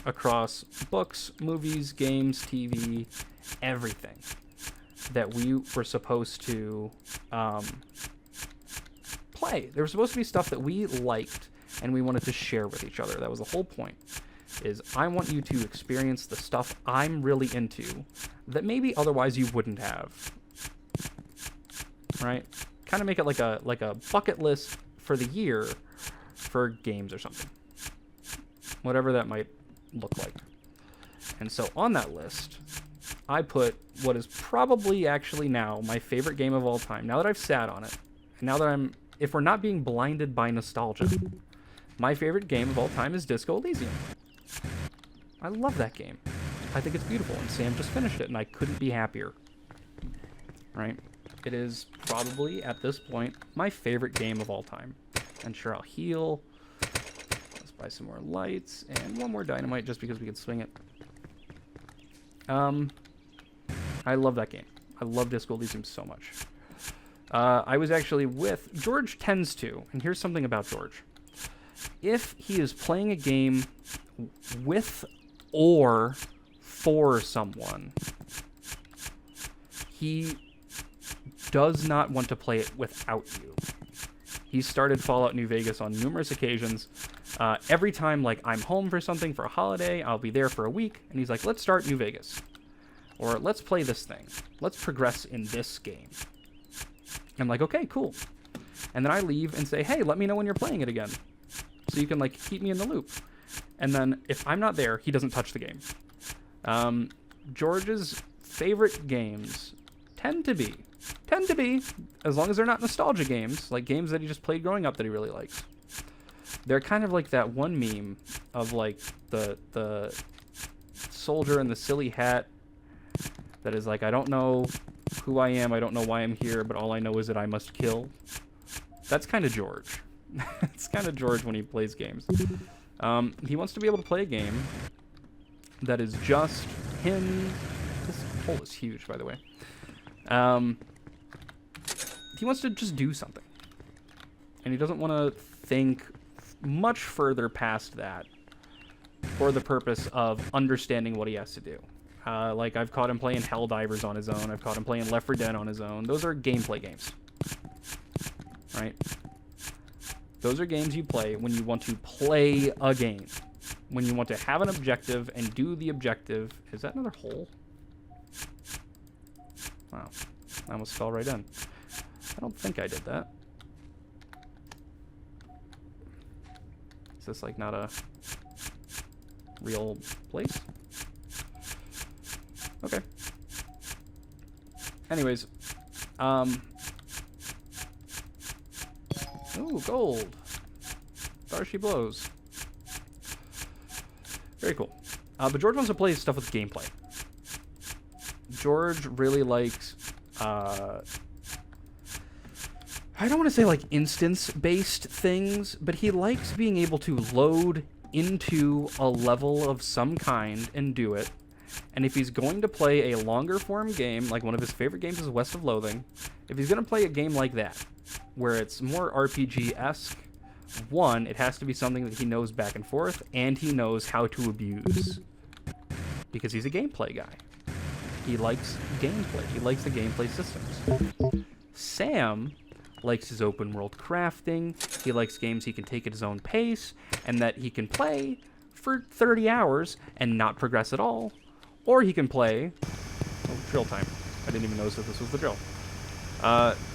Speaker 2: across books, movies, games, TV, everything that we were supposed to play. There was supposed to be stuff that we liked and we wanted to share with each other. That was the whole point. Is I want you to experience the stuff I'm really into that maybe otherwise you wouldn't have. Right? Kind of make it like a bucket list for the year for games or something. Whatever that might look like. And so on that list, I put what is probably actually now my favorite game of all time. Now that I've sat on it, and now that if we're not being blinded by nostalgia, my favorite game of all time is Disco Elysium. I love that game. I think it's beautiful, and Sam just finished it, and I couldn't be happier. Right? It is probably, at this point, my favorite game of all time. And sure, I'll heal. Let's buy some more lights, and one more dynamite just because we can swing it. I love that game. I love Disco Elysium so much. I was actually with... George tends to, and here's something about George. If he is playing a game with or for someone, he does not want to play it without you. He started Fallout New Vegas on numerous occasions. Every time, like, I'm home for something for a holiday, I'll be there for a week, and he's like, let's start New Vegas. Or let's play this thing. Let's progress in this game. I'm like, okay, cool. And then I leave and say, hey, let me know when you're playing it again. So you can, like, keep me in the loop. And then if I'm not there, he doesn't touch the game. George's favorite games tend to be, as long as they're not nostalgia games, like games that he just played growing up that he really likes. They're kind of like that one meme of, like, the soldier in the silly hat that is like, I don't know who I am, I don't know why I'm here, but all I know is that I must kill. That's kind of George. It's kind of George when he plays games. He wants to be able to play a game that is just him. This hole is huge, by the way. He wants to just do something. And he doesn't want to think much further past that for the purpose of understanding what he has to do. Like, I've caught him playing Helldivers on his own. I've caught him playing Left 4 Dead on his own. Those are gameplay games. Right? Those are games you play when you want to play a game. When you want to have an objective and do the objective. Is that another hole? Wow. I almost fell right in. I don't think I did that. Is this, like, not a real place? Okay. Anyways. Ooh, gold. There she blows. Very cool. But George wants to play stuff with gameplay. George really likes, I don't want to say, like, instance-based things, but he likes being able to load into a level of some kind and do it. And if he's going to play a longer form game, like one of his favorite games is West of Loathing, if he's going to play a game like that, where it's more RPG-esque, one, it has to be something that he knows back and forth, and he knows how to abuse. Because he's a gameplay guy. He likes gameplay. He likes the gameplay systems. Sam likes his open world crafting. He likes games he can take at his own pace, and that he can play for 30 hours and not progress at all. Or he can play... Oh, drill time. I didn't even notice that this was the drill.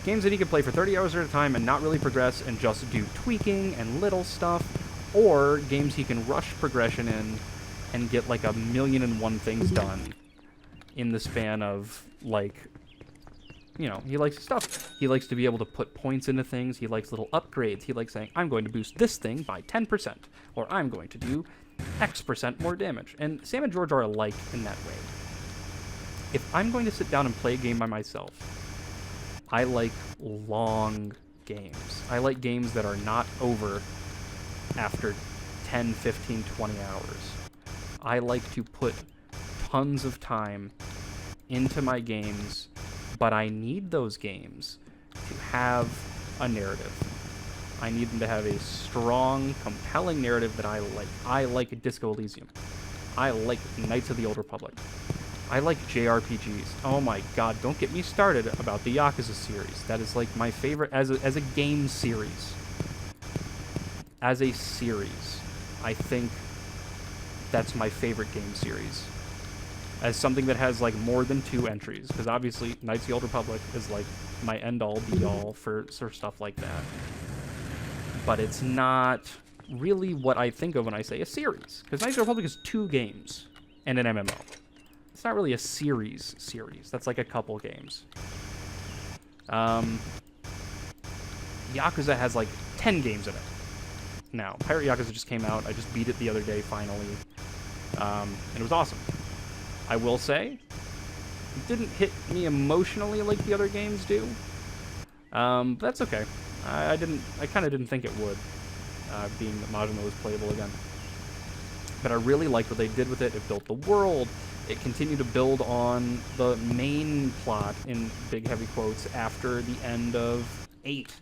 Speaker 2: Games that he can play for 30 hours at a time and not really progress and just do tweaking and little stuff. Or games he can rush progression in and get like 1,000,001 things done in the span of, like... You know, he likes stuff. He likes to be able to put points into things. He likes little upgrades. He likes saying, I'm going to boost this thing by 10%. Or I'm going to do X% more damage. And Sam and George are alike in that way. If I'm going to sit down and play a game by myself, I like long games. I like games that are not over after 10, 15, 20 hours. I like to put tons of time into my games, but I need those games to have a narrative. I need them to have a strong, compelling narrative that I like. I like Disco Elysium. I like Knights of the Old Republic. I like JRPGs. Oh my god, don't get me started about the Yakuza series. That is like my favorite as a game series. As a series, I think that's my favorite game series. As something that has like more than 2 entries, because obviously Knights of the Old Republic is like my end-all be-all for sort of stuff like that. But it's not really what I think of when I say a series, because Knights of the Republic is 2 games and an MMO. It's not really a series. That's like a couple games. Yakuza has like 10 games in it. Now, Pirate Yakuza just came out. I just beat it the other day, finally. And it was awesome. I will say, it didn't hit me emotionally like the other games do. But that's okay. I kind of didn't think it would, being that Majima was playable again. But I really liked what they did with it. It built the world. it continued to build on the main plot, in big heavy quotes, after the end of 8.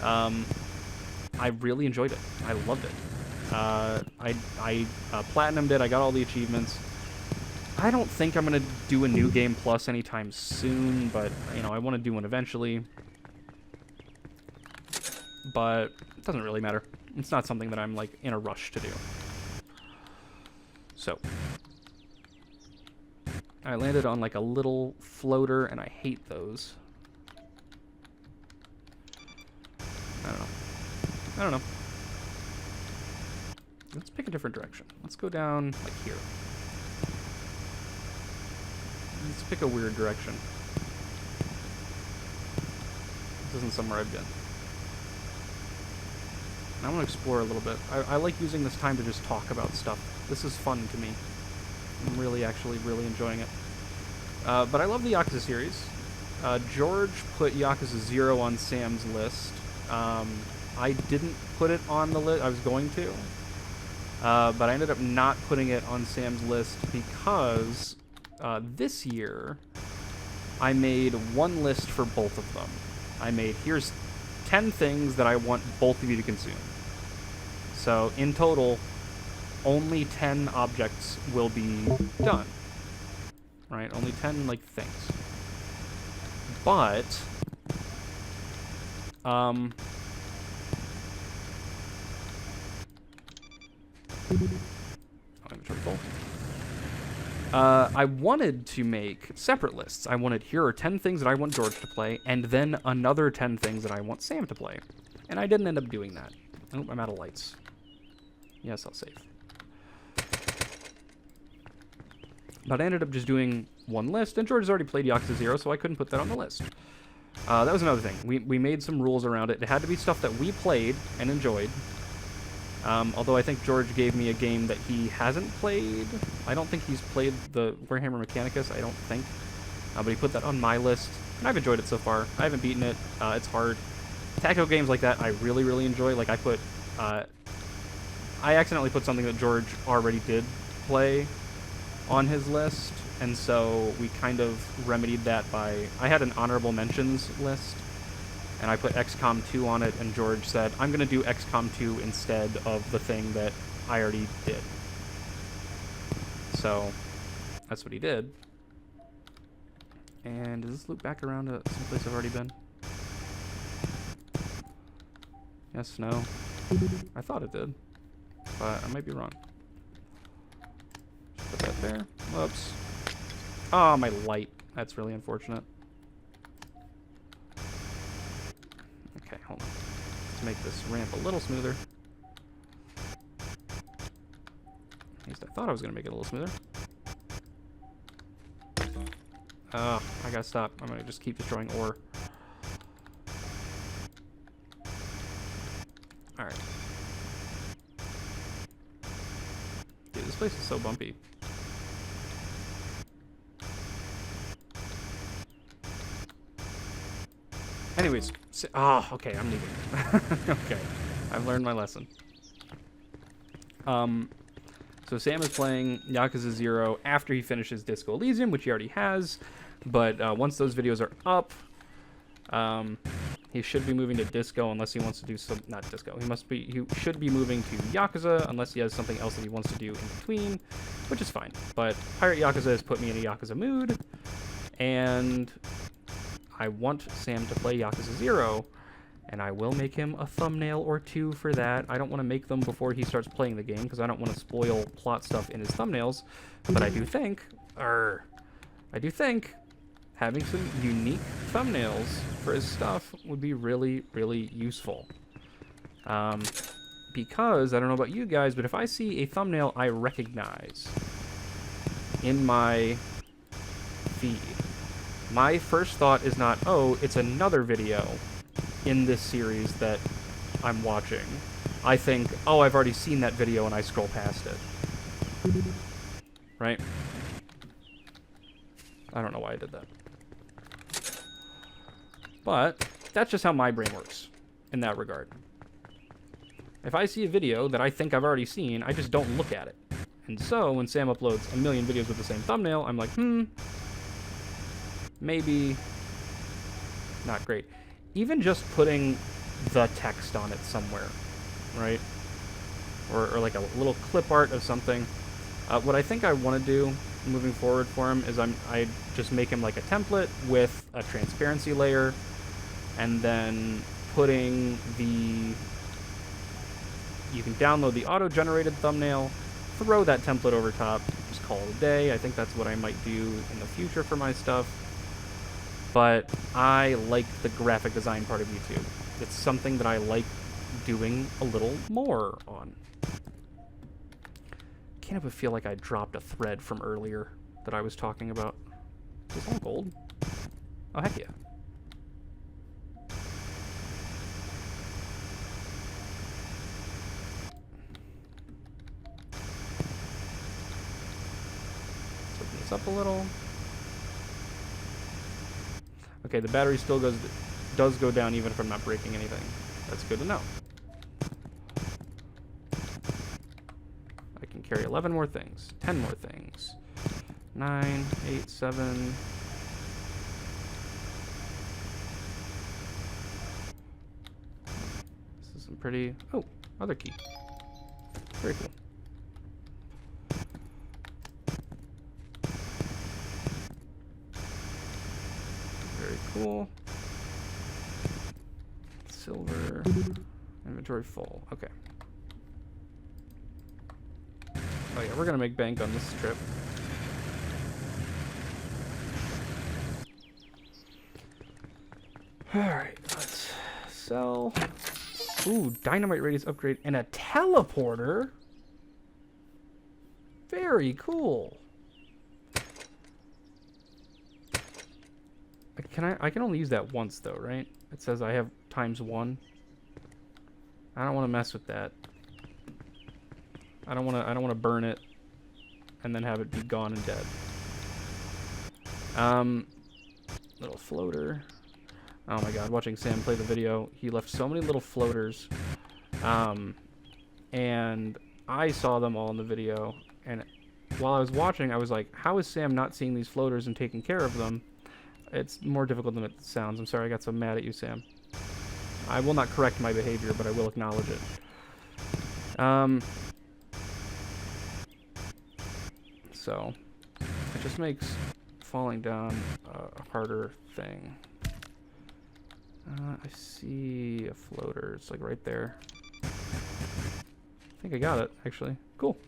Speaker 2: I really enjoyed it. I loved it. I platinumed it. I got all the achievements. I don't think I'm going to do a New Game Plus anytime soon, but, you know, I want to do one eventually. But it doesn't really matter. It's not something that I'm, like, in a rush to do. So, I landed on, like, a little floater, and I hate those. I don't know. Let's pick a different direction. Let's go down, like, here. Let's pick a weird direction. This isn't somewhere I've been. I want to explore a little bit. I like using this time to just talk about stuff. This is fun to me. I'm really enjoying it. But I love the Yakuza series. George put Yakuza 0 on Sam's list. I didn't put it on the list. I was going to. But I ended up not putting it on Sam's list because this year I made one list for both of them. I made, here's 10 things that I want both of you to consume. So in total, only 10 objects will be done. Right? Only 10, like, things. But, I'm truthful. I wanted to make separate lists. I wanted, here are 10 things that I want George to play, and then another 10 things that I want Sam to play. And I didn't end up doing that. Oh, I'm out of lights. Yes, I'll save. But I ended up just doing one list, and George has already played Yakuza 0, so I couldn't put that on the list. That was another thing. We made some rules around it. It had to be stuff that we played and enjoyed. Although I think George gave me a game that he hasn't played. I don't think he's played the Warhammer Mechanicus, I don't think. But he put that on my list, and I've enjoyed it so far. I haven't beaten it. It's hard. Tactical games like that I really enjoy. Like, I accidentally put something that George already did play on his list, and so we kind of remedied that by... I had an honorable mentions list, and I put XCOM 2 on it, and George said, I'm going to do XCOM 2 instead of the thing that I already did. So, that's what he did. And does this loop back around to someplace I've already been? Yes, no. I thought it did, but I might be wrong. Put that there. Whoops. Oh, my light. That's really unfortunate. Okay, hold on. Let's make this ramp a little smoother. At least I thought I was going to make it a little smoother. I gotta stop. I'm going to just keep destroying ore. Alright. Dude, this place is so bumpy. Anyways, okay, I'm leaving. Okay, I've learned my lesson. So Sam is playing Yakuza 0 after he finishes Disco Elysium, which he already has, but once those videos are up, he should be moving to Disco unless he wants to do some... Not Disco. He should be moving to Yakuza unless he has something else that he wants to do in between, which is fine. But Pirate Yakuza has put me in a Yakuza mood, and I want Sam to play Yakuza 0, and I will make him a thumbnail or two for that. I don't want to make them before he starts playing the game, because I don't want to spoil plot stuff in his thumbnails, but I do think having some unique thumbnails for his stuff would be really useful. Because, I don't know about you guys, but if I see a thumbnail I recognize in my feed, my first thought is not, oh, it's another video in this series that I'm watching. I think, oh, I've already seen that video, and I scroll past it. Right? I don't know why I did that. But that's just how my brain works in that regard. If I see a video that I think I've already seen, I just don't look at it. And so when Sam uploads a million videos with the same thumbnail, I'm like, maybe not great. Even just putting the text on it somewhere, right? Or like a little clip art of something. What I think I want to do moving forward for him is I just make him like a template with a transparency layer, and then putting the, you can download the auto-generated thumbnail, throw that template over top, just call it a day. I think that's what I might do in the future for my stuff. But I like the graphic design part of YouTube. It's something that I like doing a little more on. Can't even feel like I dropped a thread from earlier that I was talking about. Is this all gold? Oh, heck yeah. Let's open this up a little. Okay, the battery still does go down even if I'm not breaking anything. That's good to know. I can carry 11 more things, 10 more things. 9, 8, 7. This is some pretty... Oh, other key. Very cool. Very cool. Silver. Inventory full. Okay. Oh yeah, we're gonna make bank on this trip. Alright, let's sell. Ooh, dynamite radius upgrade and a teleporter. Very cool. I can only use that once though, right? It says I have ×1. I don't want to mess with that. I don't want to burn it and then have it be gone and dead. Little floater. Oh my god, watching Sam play the video, he left so many little floaters. And I saw them all in the video, and while I was watching, I was like, how is Sam not seeing these floaters and taking care of them? It's more difficult than it sounds. I'm sorry I got so mad at you, Sam. I will not correct my behavior, but I will acknowledge it. So, it just makes falling down a harder thing. I see a floater. It's like right there. I think I got it, actually. Cool.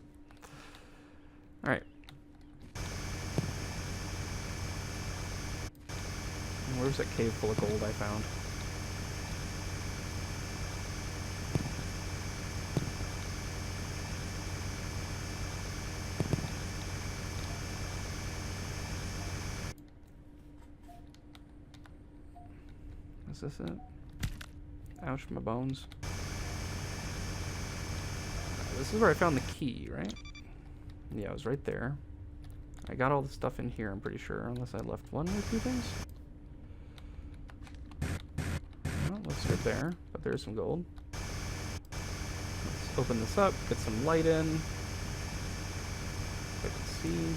Speaker 2: Alright. Where's that cave full of gold I found? Is this it? Ouch, my bones. This is where I found the key, right? Yeah, it was right there. I got all the stuff in here, I'm pretty sure, unless I left one or two things. Well, let's start there, but there's some gold. Let's open this up, get some light in. If I can see.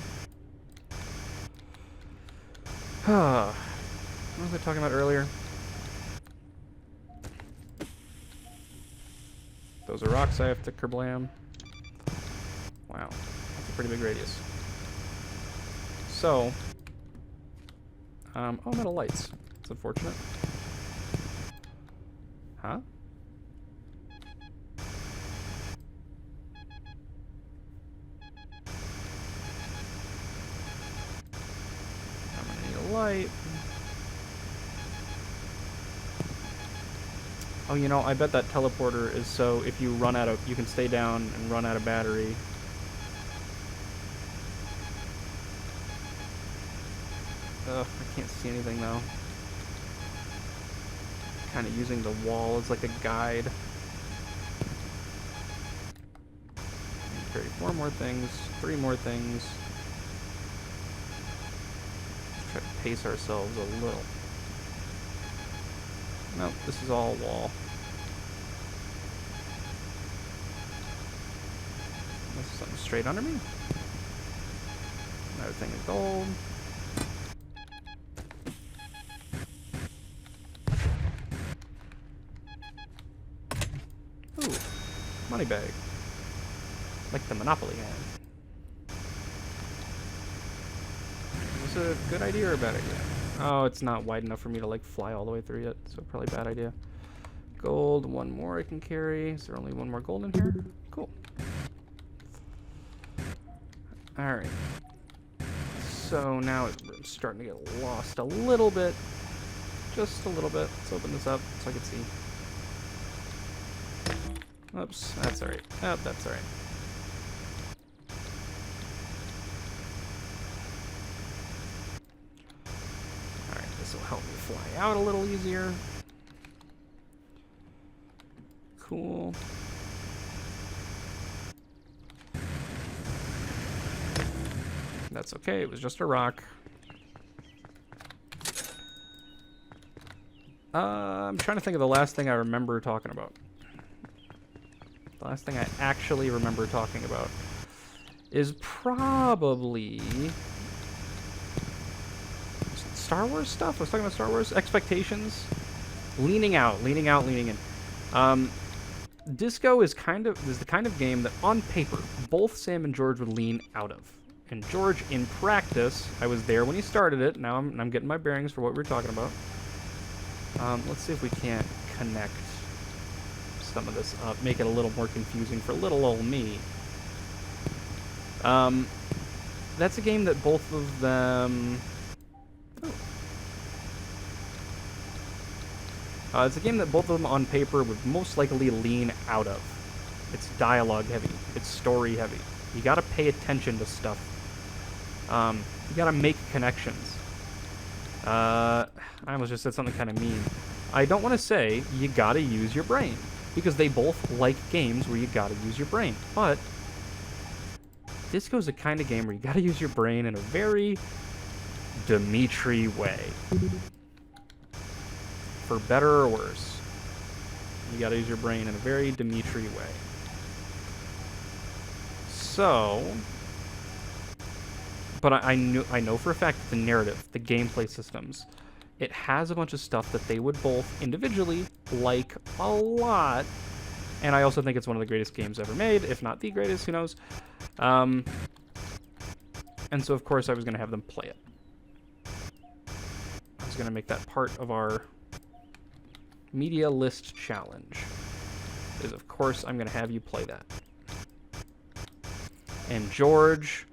Speaker 2: What was I talking about earlier? Those are rocks I have to kerblam. Wow, that's a pretty big radius. So, oh, metal lights. That's unfortunate. Huh? I'm gonna need a light. Oh, you know, I bet that teleporter is so if you run out of, you can stay down and run out of battery. Ugh, I can't see anything though. Kind of using the wall as like a guide. Carry 4 more things, 3 more things. Let's try to pace ourselves a little. Nope, this is all wall. This Something straight under me. Another thing of gold. Ooh, money bag. Like the Monopoly hand. Was it a good idea or a bad idea? Oh, it's not wide enough for me to like fly all the way through yet, so probably bad idea. Gold, one more I can carry. Is there only one more gold in here? Cool. Alright. So now it's starting to get lost a little bit. Just a little bit. Let's open this up so I can see. Oops, that's alright. Oh, that's alright. Alright, this will help me fly out a little easier. Cool. That's okay, it was just a rock. I'm trying to think of the last thing I remember talking about. The last thing I actually remember talking about is probably Star Wars stuff. I was talking about Star Wars expectations. Leaning in. Disco is the kind of game that on paper both Sam and George would lean out of. And George, in practice, I was there when he started it. Now I'm getting my bearings for what we were talking about. Let's see if we can't connect some of this up, make it a little more confusing for little old me. That's a game that both of them... it's a game that both of them on paper would most likely lean out of. It's dialogue heavy. It's story heavy. You gotta pay attention to stuff. You gotta make connections. I almost just said something kind of mean. I don't want to say you gotta use your brain, because they both like games where you gotta use your brain. But Disco's the kind of game where you gotta use your brain in a very Dimitri way. For better or worse. You gotta use your brain in a very Dimitri way. So... But I know for a fact that the narrative, the gameplay systems, it has a bunch of stuff that they would both individually like a lot. And I also think it's one of the greatest games ever made, if not the greatest, who knows. And so, of course, I was going to have them play it. I was going to make that part of our media list challenge. Is, of course, I'm going to have you play that. And George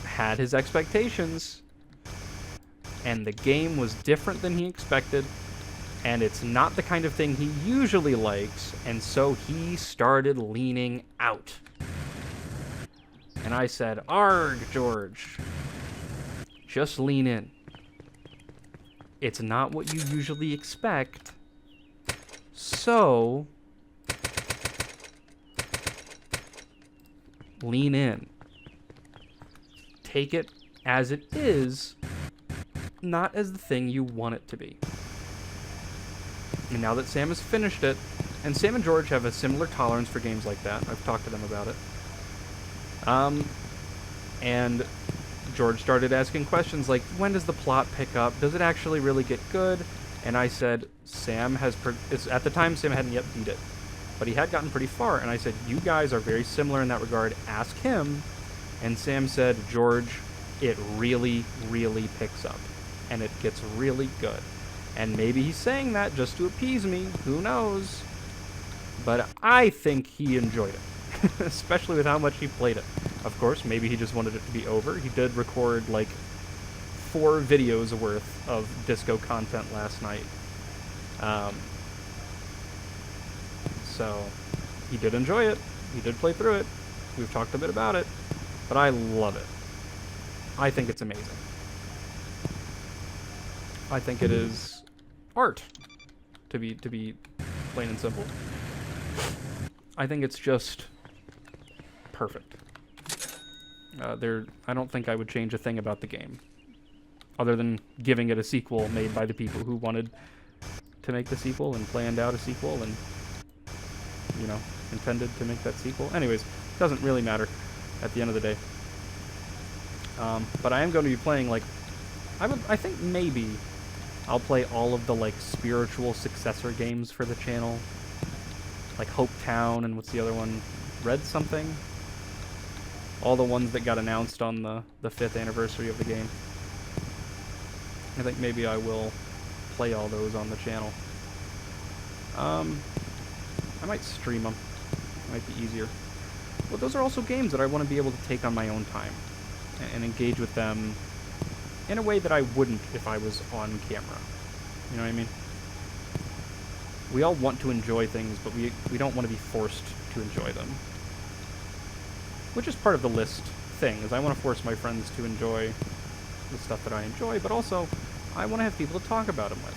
Speaker 2: had his expectations, and the game was different than he expected, and it's not the kind of thing he usually likes, and so he started leaning out. And I said, "Arg, George, just lean in. It's not what you usually expect, so lean in. Take it as it is, not as the thing you want it to be." And now that Sam has finished it, and Sam and George have a similar tolerance for games like that. I've talked to them about it. And George started asking questions like, when does the plot pick up? Does it actually really get good? And I said, at the time, Sam hadn't yet beat it, but he had gotten pretty far. And I said, you guys are very similar in that regard. Ask him. And Sam said, George, it really, really picks up. And it gets really good. And maybe he's saying that just to appease me. Who knows? But I think he enjoyed it. Especially with how much he played it. Of course, maybe he just wanted it to be over. He did record, like, 4 videos worth of disco content last night. So, he did enjoy it. He did play through it. We've talked a bit about it. But I love it. I think it's amazing. I think it is art, to be plain and simple. I think it's just perfect. I don't think I would change a thing about the game, other than giving it a sequel made by the people who wanted to make the sequel and planned out a sequel, and, you know, intended to make that sequel. Anyways, doesn't really matter at the end of the day. But I am going to be playing, like, I think maybe I'll play all of the, like, spiritual successor games for the channel. Like Hope Town, and what's the other one? Red something? All the ones that got announced on the 5th anniversary of the game. I think maybe I will play all those on the channel. I might stream them. Might be easier. But those are also games that I want to be able to take on my own time and engage with them in a way that I wouldn't if I was on camera. You know what I mean? We all want to enjoy things, but we don't want to be forced to enjoy them. Which is part of the list thing, is I want to force my friends to enjoy the stuff that I enjoy, but also I want to have people to talk about them with.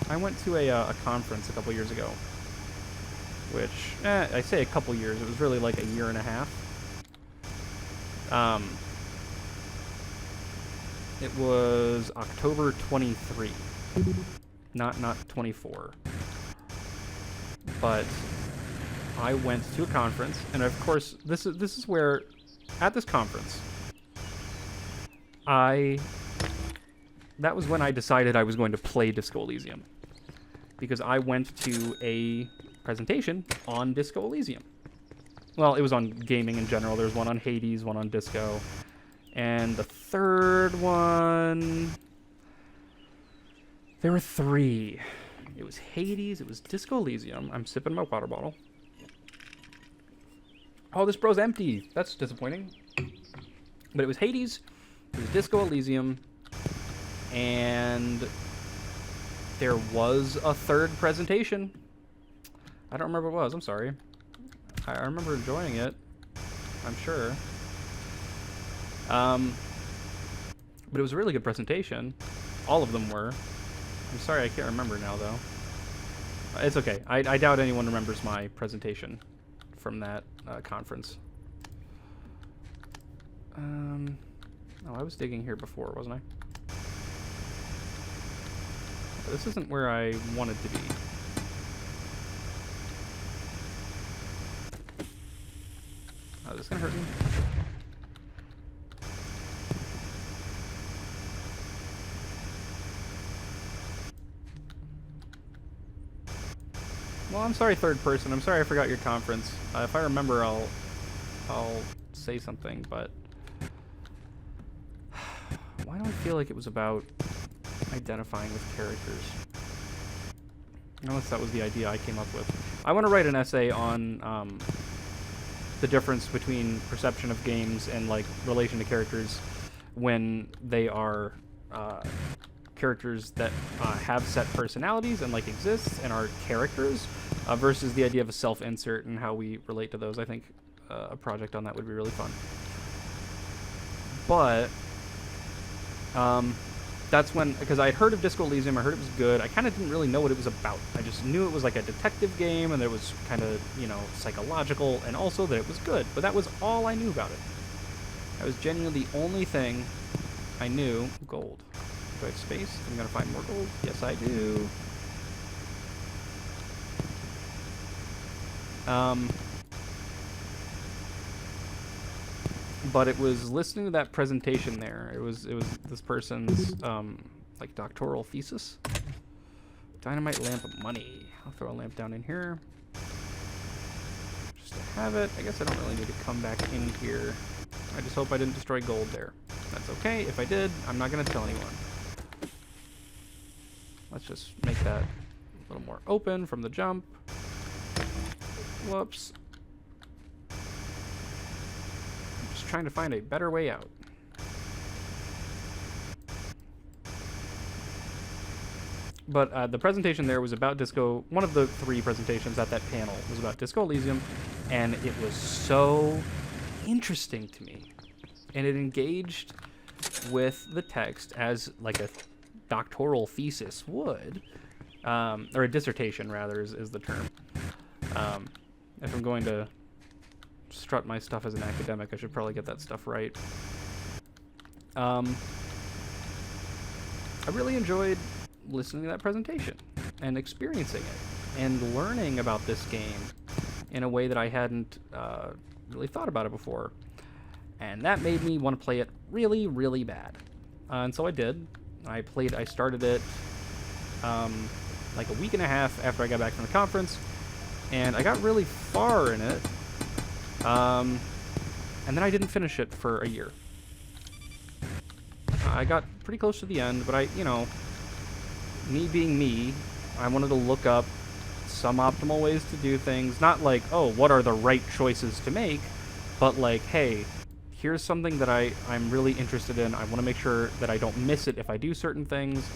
Speaker 2: I went to a conference a couple years ago, which, I say a couple years, it was really like a year and a half. It was October 23. Not 24. But I went to a conference, and of course, this is where, at this conference, that was when I decided I was going to play Disco Elysium. Because I went to a presentation on Disco Elysium. Well, it was on gaming in general. There was one on Hades, one on Disco. And the third one... There were 3. It was Hades, it was Disco Elysium. I'm sipping my water bottle. Oh, this bro's empty. That's disappointing. But it was Hades, it was Disco Elysium, and there was a 3rd presentation. I don't remember what it was, I'm sorry. I remember enjoying it, I'm sure. But it was a really good presentation. All of them were. I'm sorry, I can't remember now, though. It's okay. I doubt anyone remembers my presentation from that conference. Oh, I was digging here before, wasn't I? This isn't where I wanted to be. Oh, is this gonna hurt me? Well, I'm sorry, third person. I'm sorry I forgot your conference. If I remember, I'll say something, but... Why do I feel like it was about identifying with characters? Unless that was the idea I came up with. I want to write an essay on the difference between perception of games and, like, relation to characters when they are characters that have set personalities and, like, exist and are characters versus the idea of a self-insert and how we relate to those. I think a project on that would be really fun. But that's when, because I had heard of Disco Elysium, I heard it was good. I kind of didn't really know what it was about. I just knew it was like a detective game, and it was kind of, you know, psychological, and also that it was good. But that was all I knew about it. That was genuinely the only thing I knew. Gold. Do I have space? I'm gonna find more gold. Yes, I do. But it was listening to that presentation there. It was this person's like doctoral thesis. Dynamite lamp of money. I'll throw a lamp down in here just to have it. I guess I don't really need to come back in here. I just hope I didn't destroy gold there. That's okay. If I did, I'm not gonna tell anyone. Let's just make that a little more open from the jump. Whoops. Trying to find a better way out. But the presentation there was about Disco. One of the 3 presentations at that panel was about Disco Elysium, and it was so interesting to me. And it engaged with the text as like a doctoral thesis would, or a dissertation rather is the term. If I'm going to strut my stuff as an academic, I should probably get that stuff right. I really enjoyed listening to that presentation and experiencing it and learning about this game in a way that I hadn't really thought about it before. And that made me want to play it really, really bad. And so I did. I started it like a week and a half after I got back from the conference, and I got really far in it, and then I didn't finish it for a year. I got pretty close to the end, but me being me, I wanted to look up some optimal ways to do things. Not like, oh, what are the right choices to make, but like, hey, here's something that I'm really interested in. I want to make sure that I don't miss it if I do certain things.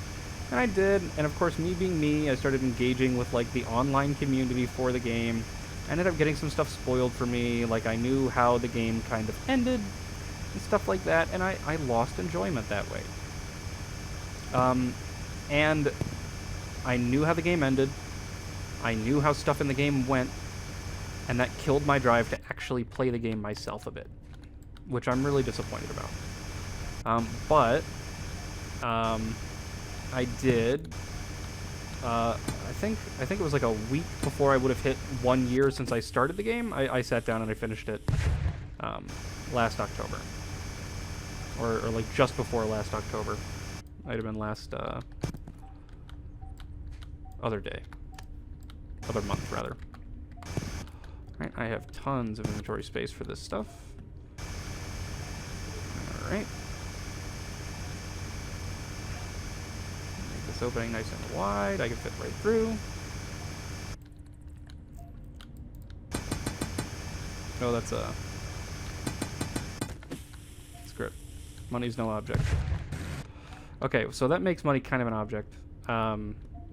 Speaker 2: And I did. And of course, me being me, I started engaging with like the online community for the game. I ended up getting some stuff spoiled for me. Like I knew how the game kind of ended and stuff like that. And I lost enjoyment that way. And I knew how the game ended. I knew how stuff in the game went. And that killed my drive to actually play the game myself a bit, which I'm really disappointed about. But I did. I think it was like a week before I would have hit 1 year since I started the game. I sat down and I finished it last October, or like just before last October. Might have been last other month rather. All right, I have tons of inventory space for this stuff. Alright. Make this opening nice and wide. I can fit right through. Oh, that's a script. Money's no object. Okay, so that makes money kind of an object.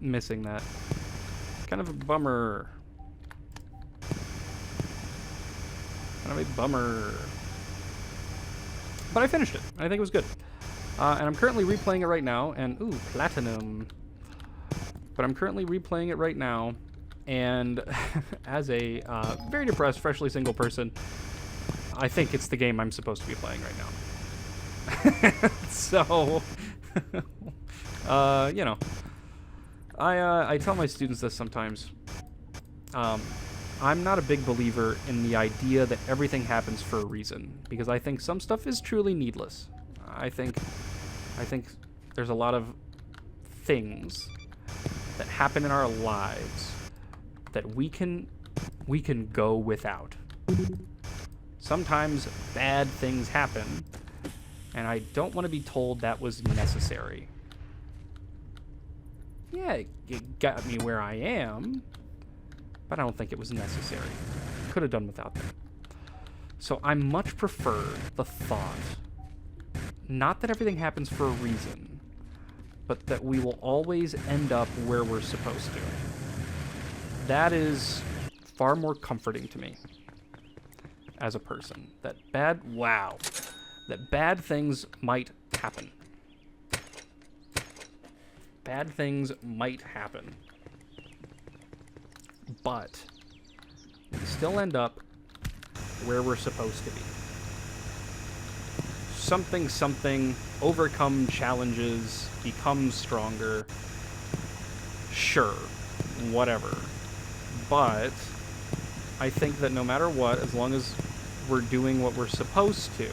Speaker 2: Missing that. Kind of a bummer. Kind of a bummer. But I finished it. I think it was good. And I'm currently replaying it right now. And, ooh, platinum. But I'm currently replaying it right now. And as a very depressed, freshly single person, I think it's the game I'm supposed to be playing right now. So, you know. I tell my students this sometimes. I'm not a big believer in the idea that everything happens for a reason, because I think some stuff is truly needless. I think there's a lot of things that happen in our lives that we can go without. Sometimes bad things happen, and I don't want to be told that was necessary. Yeah, it got me where I am, but I don't think it was necessary. Could have done without that. So I much prefer the thought, not that everything happens for a reason, but that we will always end up where we're supposed to. That is far more comforting to me as a person. That bad things might happen. Bad things might happen. But we still end up where we're supposed to be. Something, overcome challenges, become stronger. Sure, whatever. But I think that no matter what, as long as we're doing what we're supposed to,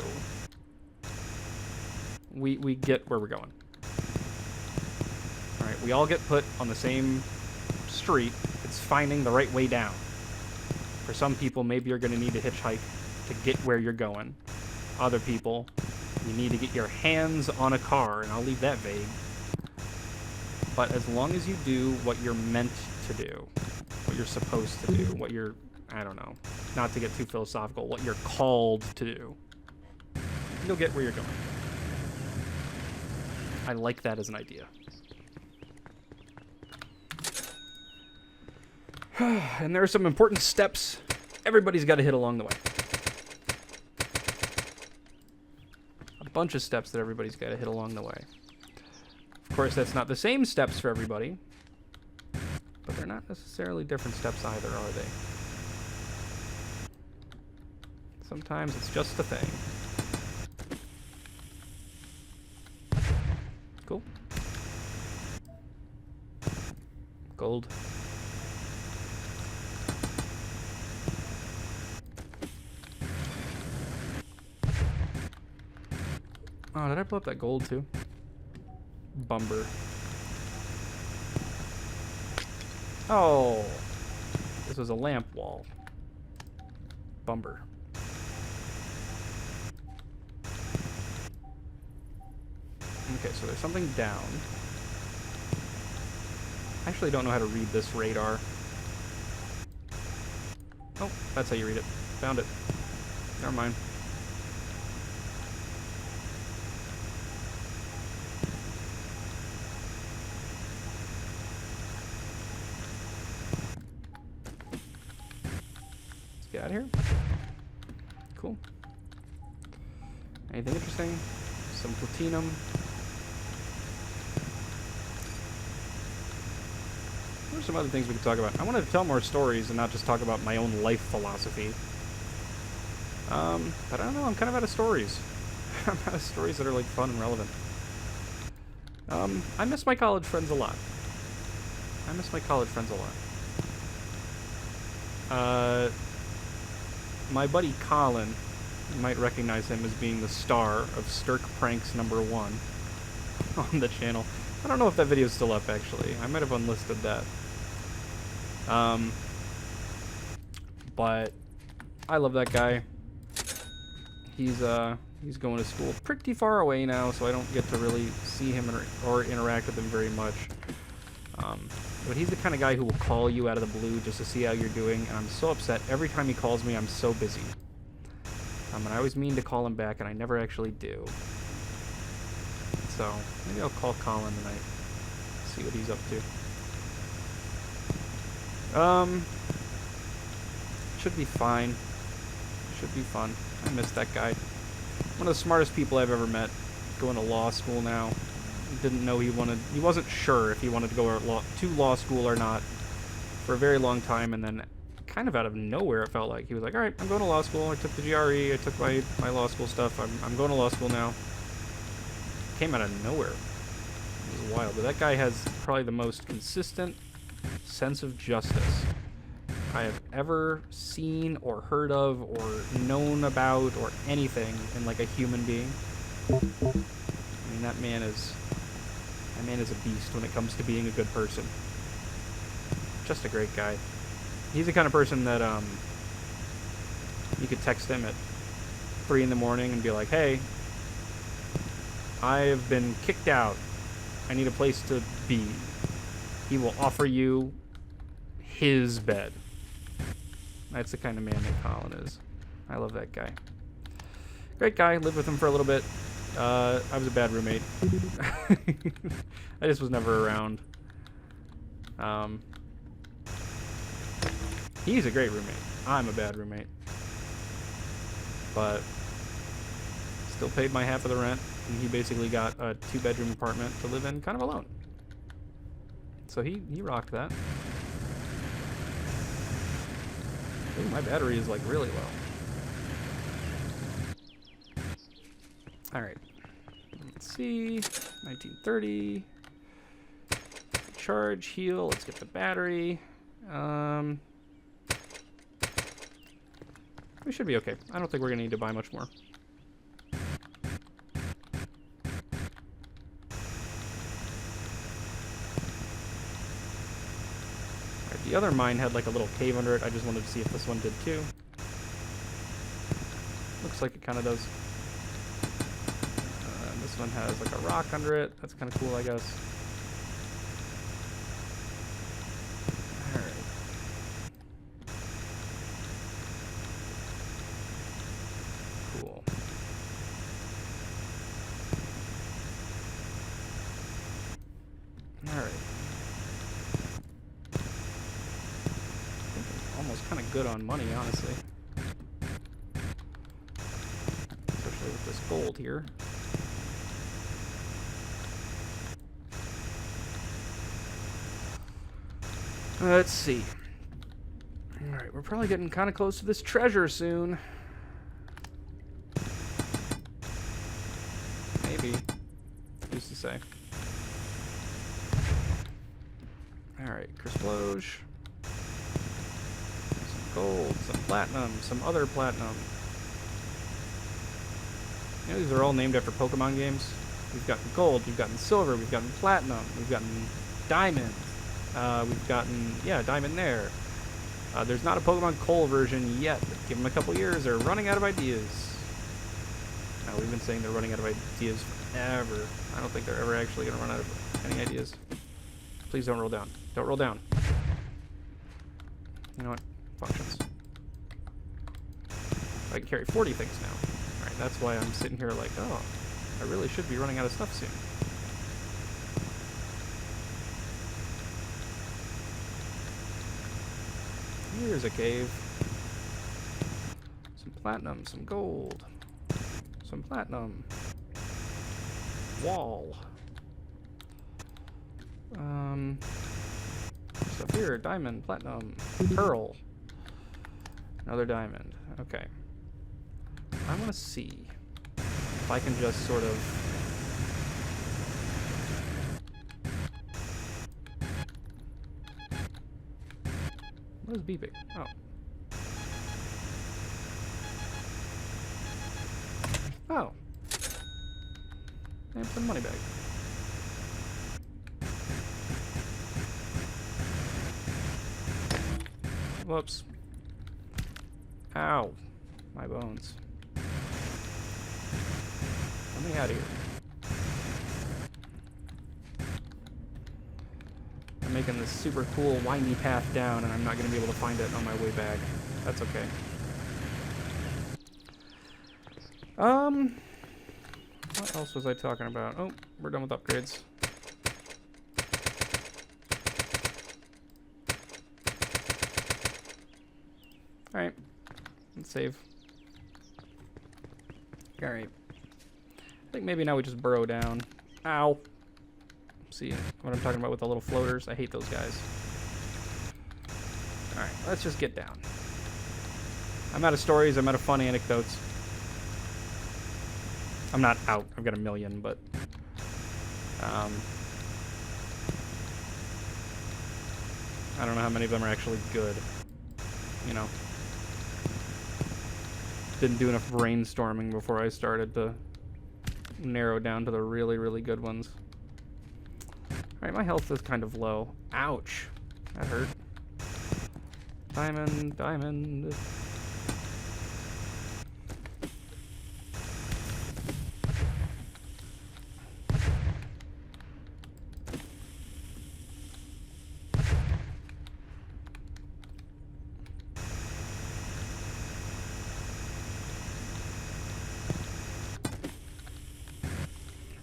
Speaker 2: we get where we're going. Alright, we all get put on the same street. It's finding the right way down. For some people, maybe you're going to need to hitchhike to get where you're going. Other people, you need to get your hands on a car, and I'll leave that vague. But as long as you do what you're meant to do, what you're supposed to do, what you're, I don't know, not to get too philosophical, what you're called to do, you'll get where you're going. I like that as an idea. And there are some important steps everybody's got to hit along the way. A bunch of steps that everybody's got to hit along the way. Of course, that's not the same steps for everybody, but they're not necessarily different steps either, are they? Sometimes it's just a thing. Cool. Oh, did I blow up that gold too? Bumber. Oh, this was a lamp wall. Bumber. Okay, so there's something down. I actually don't know how to read this radar. Oh, that's how you read it. Found it. Never mind. Let's get out of here. Cool. Anything interesting? Some platinum. What are some other things we could talk about? I wanted to tell more stories and not just talk about my own life philosophy. But I don't know, I'm kind of out of stories. I'm out of stories that are like fun and relevant. I miss my college friends a lot. My buddy Colin, you might recognize him as being the star of Sturk Pranks #1 on the channel. I don't know if that video is still up, actually. I might have unlisted that. But I love that guy. He's going to school pretty far away now, so I don't get to really see him or interact with him very much. But he's the kind of guy who will call you out of the blue just to see how you're doing, and I'm so upset. Every time he calls me, I'm so busy. And I always mean to call him back, and I never actually do. So, maybe I'll call Colin tonight. See what he's up to. Should be fine. Should be fun. I miss that guy. One of the smartest people I've ever met. Going to law school now. Didn't know he wasn't sure if he wanted to go to law school or not for a very long time, and then kind of out of nowhere it felt like. He was like, alright, I'm going to law school. I took the GRE, I took my law school stuff. I'm going to law school now. Came out of nowhere. It was wild. But that guy has probably the most consistent sense of justice I have ever seen or heard of or known about or anything in like a human being. I mean, that man is a beast when it comes to being a good person. Just a great guy. He's the kind of person that you could text him at 3 in the morning and be like, hey, I have been kicked out. I need a place to be. He will offer you his bed. That's the kind of man that Colin is. I love that guy. Great guy. Lived with him for a little bit. I was a bad roommate. I just was never around. He's a great roommate. I'm a bad roommate. But still paid my half of the rent, and he basically got a 2-bedroom apartment to live in kind of alone. So he rocked that. Ooh, my battery is like really low. Alright. Let's see. 1930. Charge, heal. Let's get the battery. We should be okay. I don't think we're going to need to buy much more. Alright, the other mine had like a little cave under it. I just wanted to see if this one did too. Looks like it kind of does. This one has like a rock under it. That's kind of cool, I guess. Alright. Cool. Alright. I think I'm almost kind of good on money, honestly. Especially with this gold here. Let's see. Alright, we're probably getting kind of close to this treasure soon. Maybe. Who's to say? Alright, crystaloge. Some gold, some platinum, some other platinum. You know, these are all named after Pokemon games. We've gotten gold, we've gotten silver, we've gotten platinum, we've gotten diamond. We've gotten, yeah, diamond there. There's not a Pokemon Coal version yet, but give them a couple years, they're running out of ideas. Now, we've been saying they're running out of ideas forever. I don't think they're ever actually going to run out of any ideas. Please don't roll down. Don't roll down. You know what? Functions. I can carry 40 things now. Alright, that's why I'm sitting here like, oh, I really should be running out of stuff soon. Here's a cave. Some platinum, some gold. Some platinum. Wall. Stuff here, diamond, platinum, pearl. Another diamond. Okay. I want to see if I can just sort of... What is beeping? Oh. Oh. And some money bag. Whoops. Ow. My bones. Let me out of here. I'm making this super cool windy path down and I'm not going to be able to find it on my way back. That's okay. What else was I talking about? Oh, we're done with upgrades. Alright. Let's save. Alright. I think maybe now we just burrow down. Ow. See what I'm talking about with the little floaters? I hate those guys. Alright, let's just get down. I'm out of stories, I'm out of fun anecdotes. I'm not out, I've got a million, but... I don't know how many of them are actually good. You know. Didn't do enough brainstorming before I started to narrow down to the really, really good ones. Alright, my health is kind of low. Ouch. That hurt. Diamond, diamond.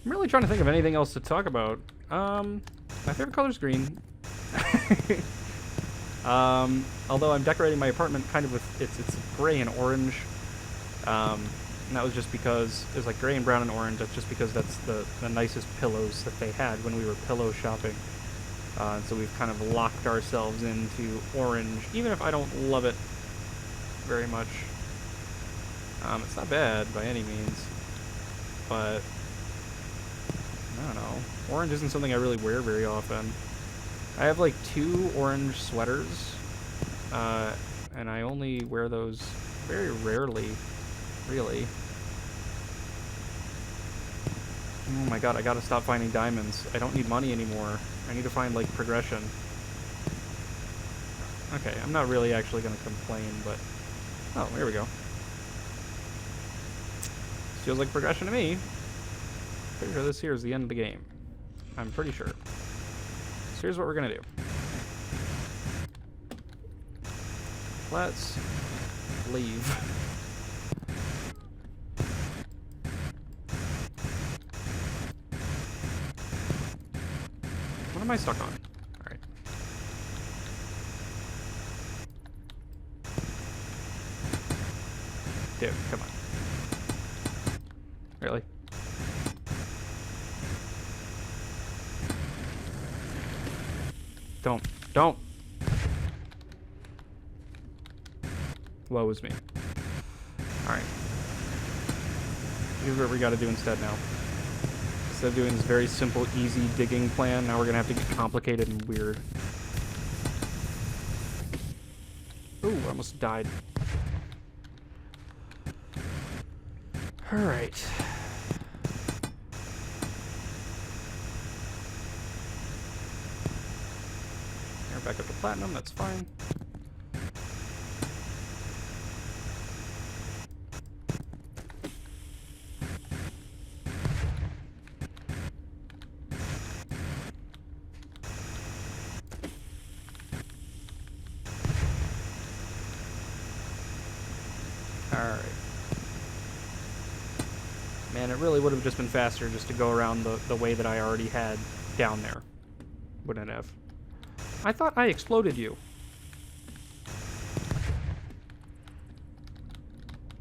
Speaker 2: I'm really trying to think of anything else to talk about. My favorite color is green. Although I'm decorating my apartment kind of with it's gray and orange. And that was just because it was like gray and brown and orange. That's just because that's the nicest pillows that they had when we were pillow shopping. And so we've kind of locked ourselves into orange, even if I don't love it very much. It's not bad by any means, but I don't know. Orange isn't something I really wear very often. I have like 2 orange sweaters, and I only wear those very rarely, really. Oh my god, I gotta stop finding diamonds. I don't need money anymore. I need to find, like, progression. Okay, I'm not really actually gonna complain, but... Oh, here we go. This feels like progression to me. Pretty sure this here is the end of the game. I'm pretty sure. So here's what we're gonna do. Let's leave. What am I stuck on? Alright. Dude, come on. Really? Don't. Woe is me. Alright. Here's what we gotta do instead now. Instead of doing this very simple, easy digging plan, now we're gonna have to get complicated and weird. Ooh, I almost died. Alright. back up to platinum. That's fine. Alright. Man, it really would have just been faster just to go around the way that I already had down there. Wouldn't it have? I thought I exploded you.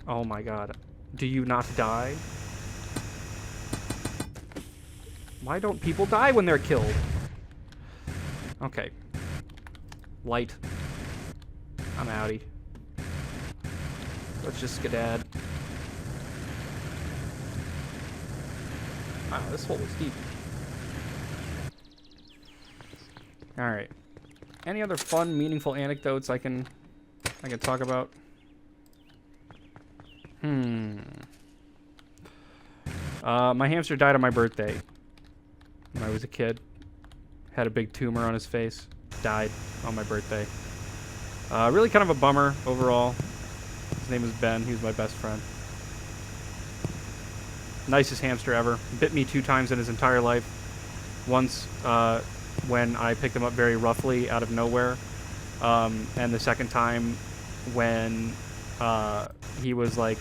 Speaker 2: Oh my god. Do you not die? Why don't people die when they're killed? Okay. Light. I'm outie. Let's just skedad. Wow, this hole is deep. Alright. Any other fun, meaningful anecdotes I can talk about? My hamster died on my birthday. When I was a kid. Had a big tumor on his face. Died on my birthday. Really kind of a bummer overall. His name was Ben. He was my best friend. Nicest hamster ever. Bit me 2 times in his entire life. Once when I picked him up very roughly out of nowhere. And the second time when he was like...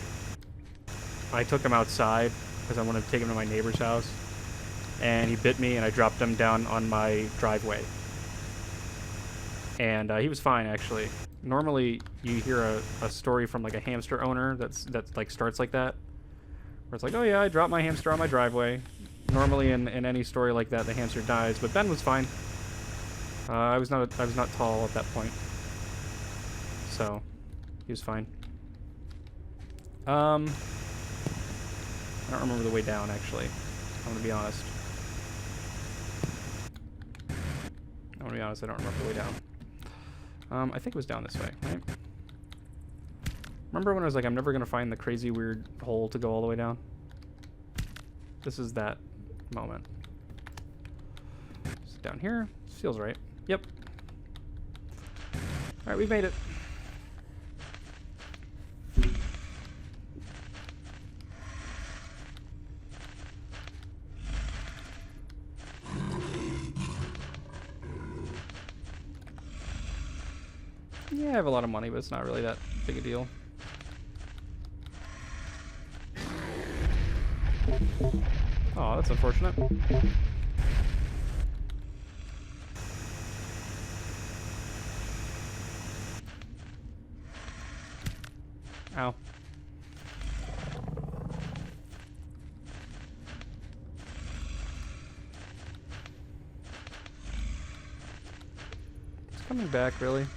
Speaker 2: I took him outside because I wanted to take him to my neighbor's house. And he bit me and I dropped him down on my driveway. And he was fine, actually. Normally, you hear a story from like a hamster owner that like starts like that. Where it's like, oh yeah, I dropped my hamster on my driveway. Normally in any story like that, the hamster dies. But Ben was fine. I was not tall at that point. So, he was fine. I don't remember the way down, actually. I'm gonna be honest. I don't remember the way down. I think it was down this way, right? Remember when I was like, I'm never gonna find the crazy weird hole to go all the way down? This is that moment. It's down here. This feels right. Yep. Alright, we've made it. Yeah, I have a lot of money, but it's not really that big a deal. Oh, that's unfortunate. Ow. It's coming back, really.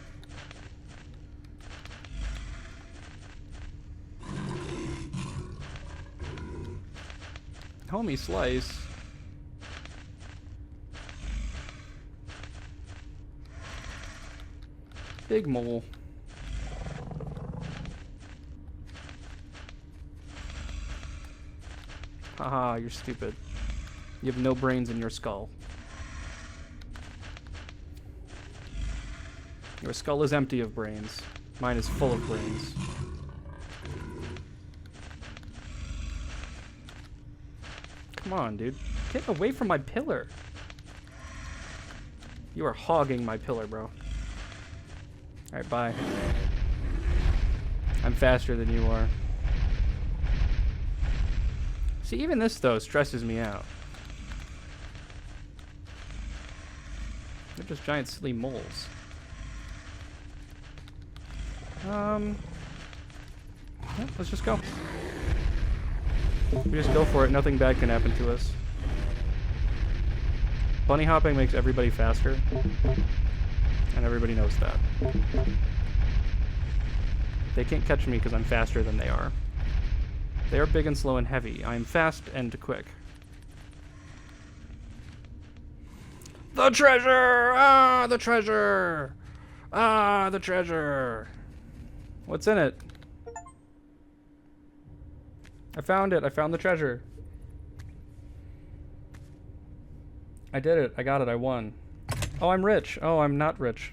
Speaker 2: Homie slice. Big mole. Haha, you're stupid. You have no brains in your skull. Your skull is empty of brains. Mine is full of brains. Come on, dude. Get away from my pillar. You are hogging my pillar, bro. Alright, bye. I'm faster than you are. See, even this, though, stresses me out. They're just giant silly moles. Yeah, let's just go. We just go for it. Nothing bad can happen to us. Bunny hopping makes everybody faster. And everybody knows that. They can't catch me because I'm faster than they are. They are big and slow and heavy. I am fast and quick. The treasure! Ah, the treasure! Ah, the treasure! What's in it? I found it. I found the treasure. I did it. I got it. I won. Oh, I'm rich. Oh, I'm not rich.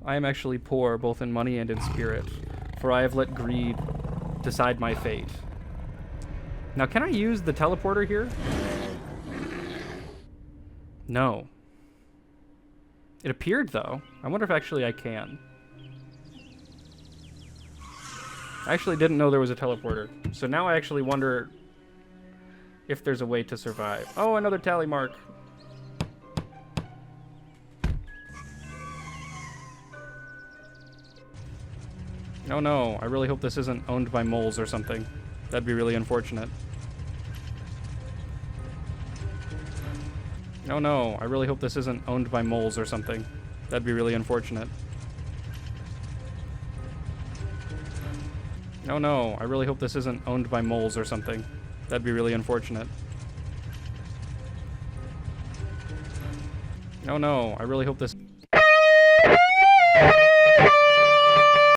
Speaker 2: I am actually poor, both in money and in spirit, for I have let greed decide my fate. Now, can I use the teleporter here? No. It appeared, though. I wonder if actually I can. I actually didn't know there was a teleporter. So now I actually wonder if there's a way to survive. Oh, another tally mark. Oh no, I really hope this isn't owned by moles or something. That'd be really unfortunate. Oh no, I really hope this isn't owned by moles or something. That'd be really unfortunate. Oh no, I really hope this isn't owned by moles or something. That'd be really unfortunate. Oh no, I really hope this...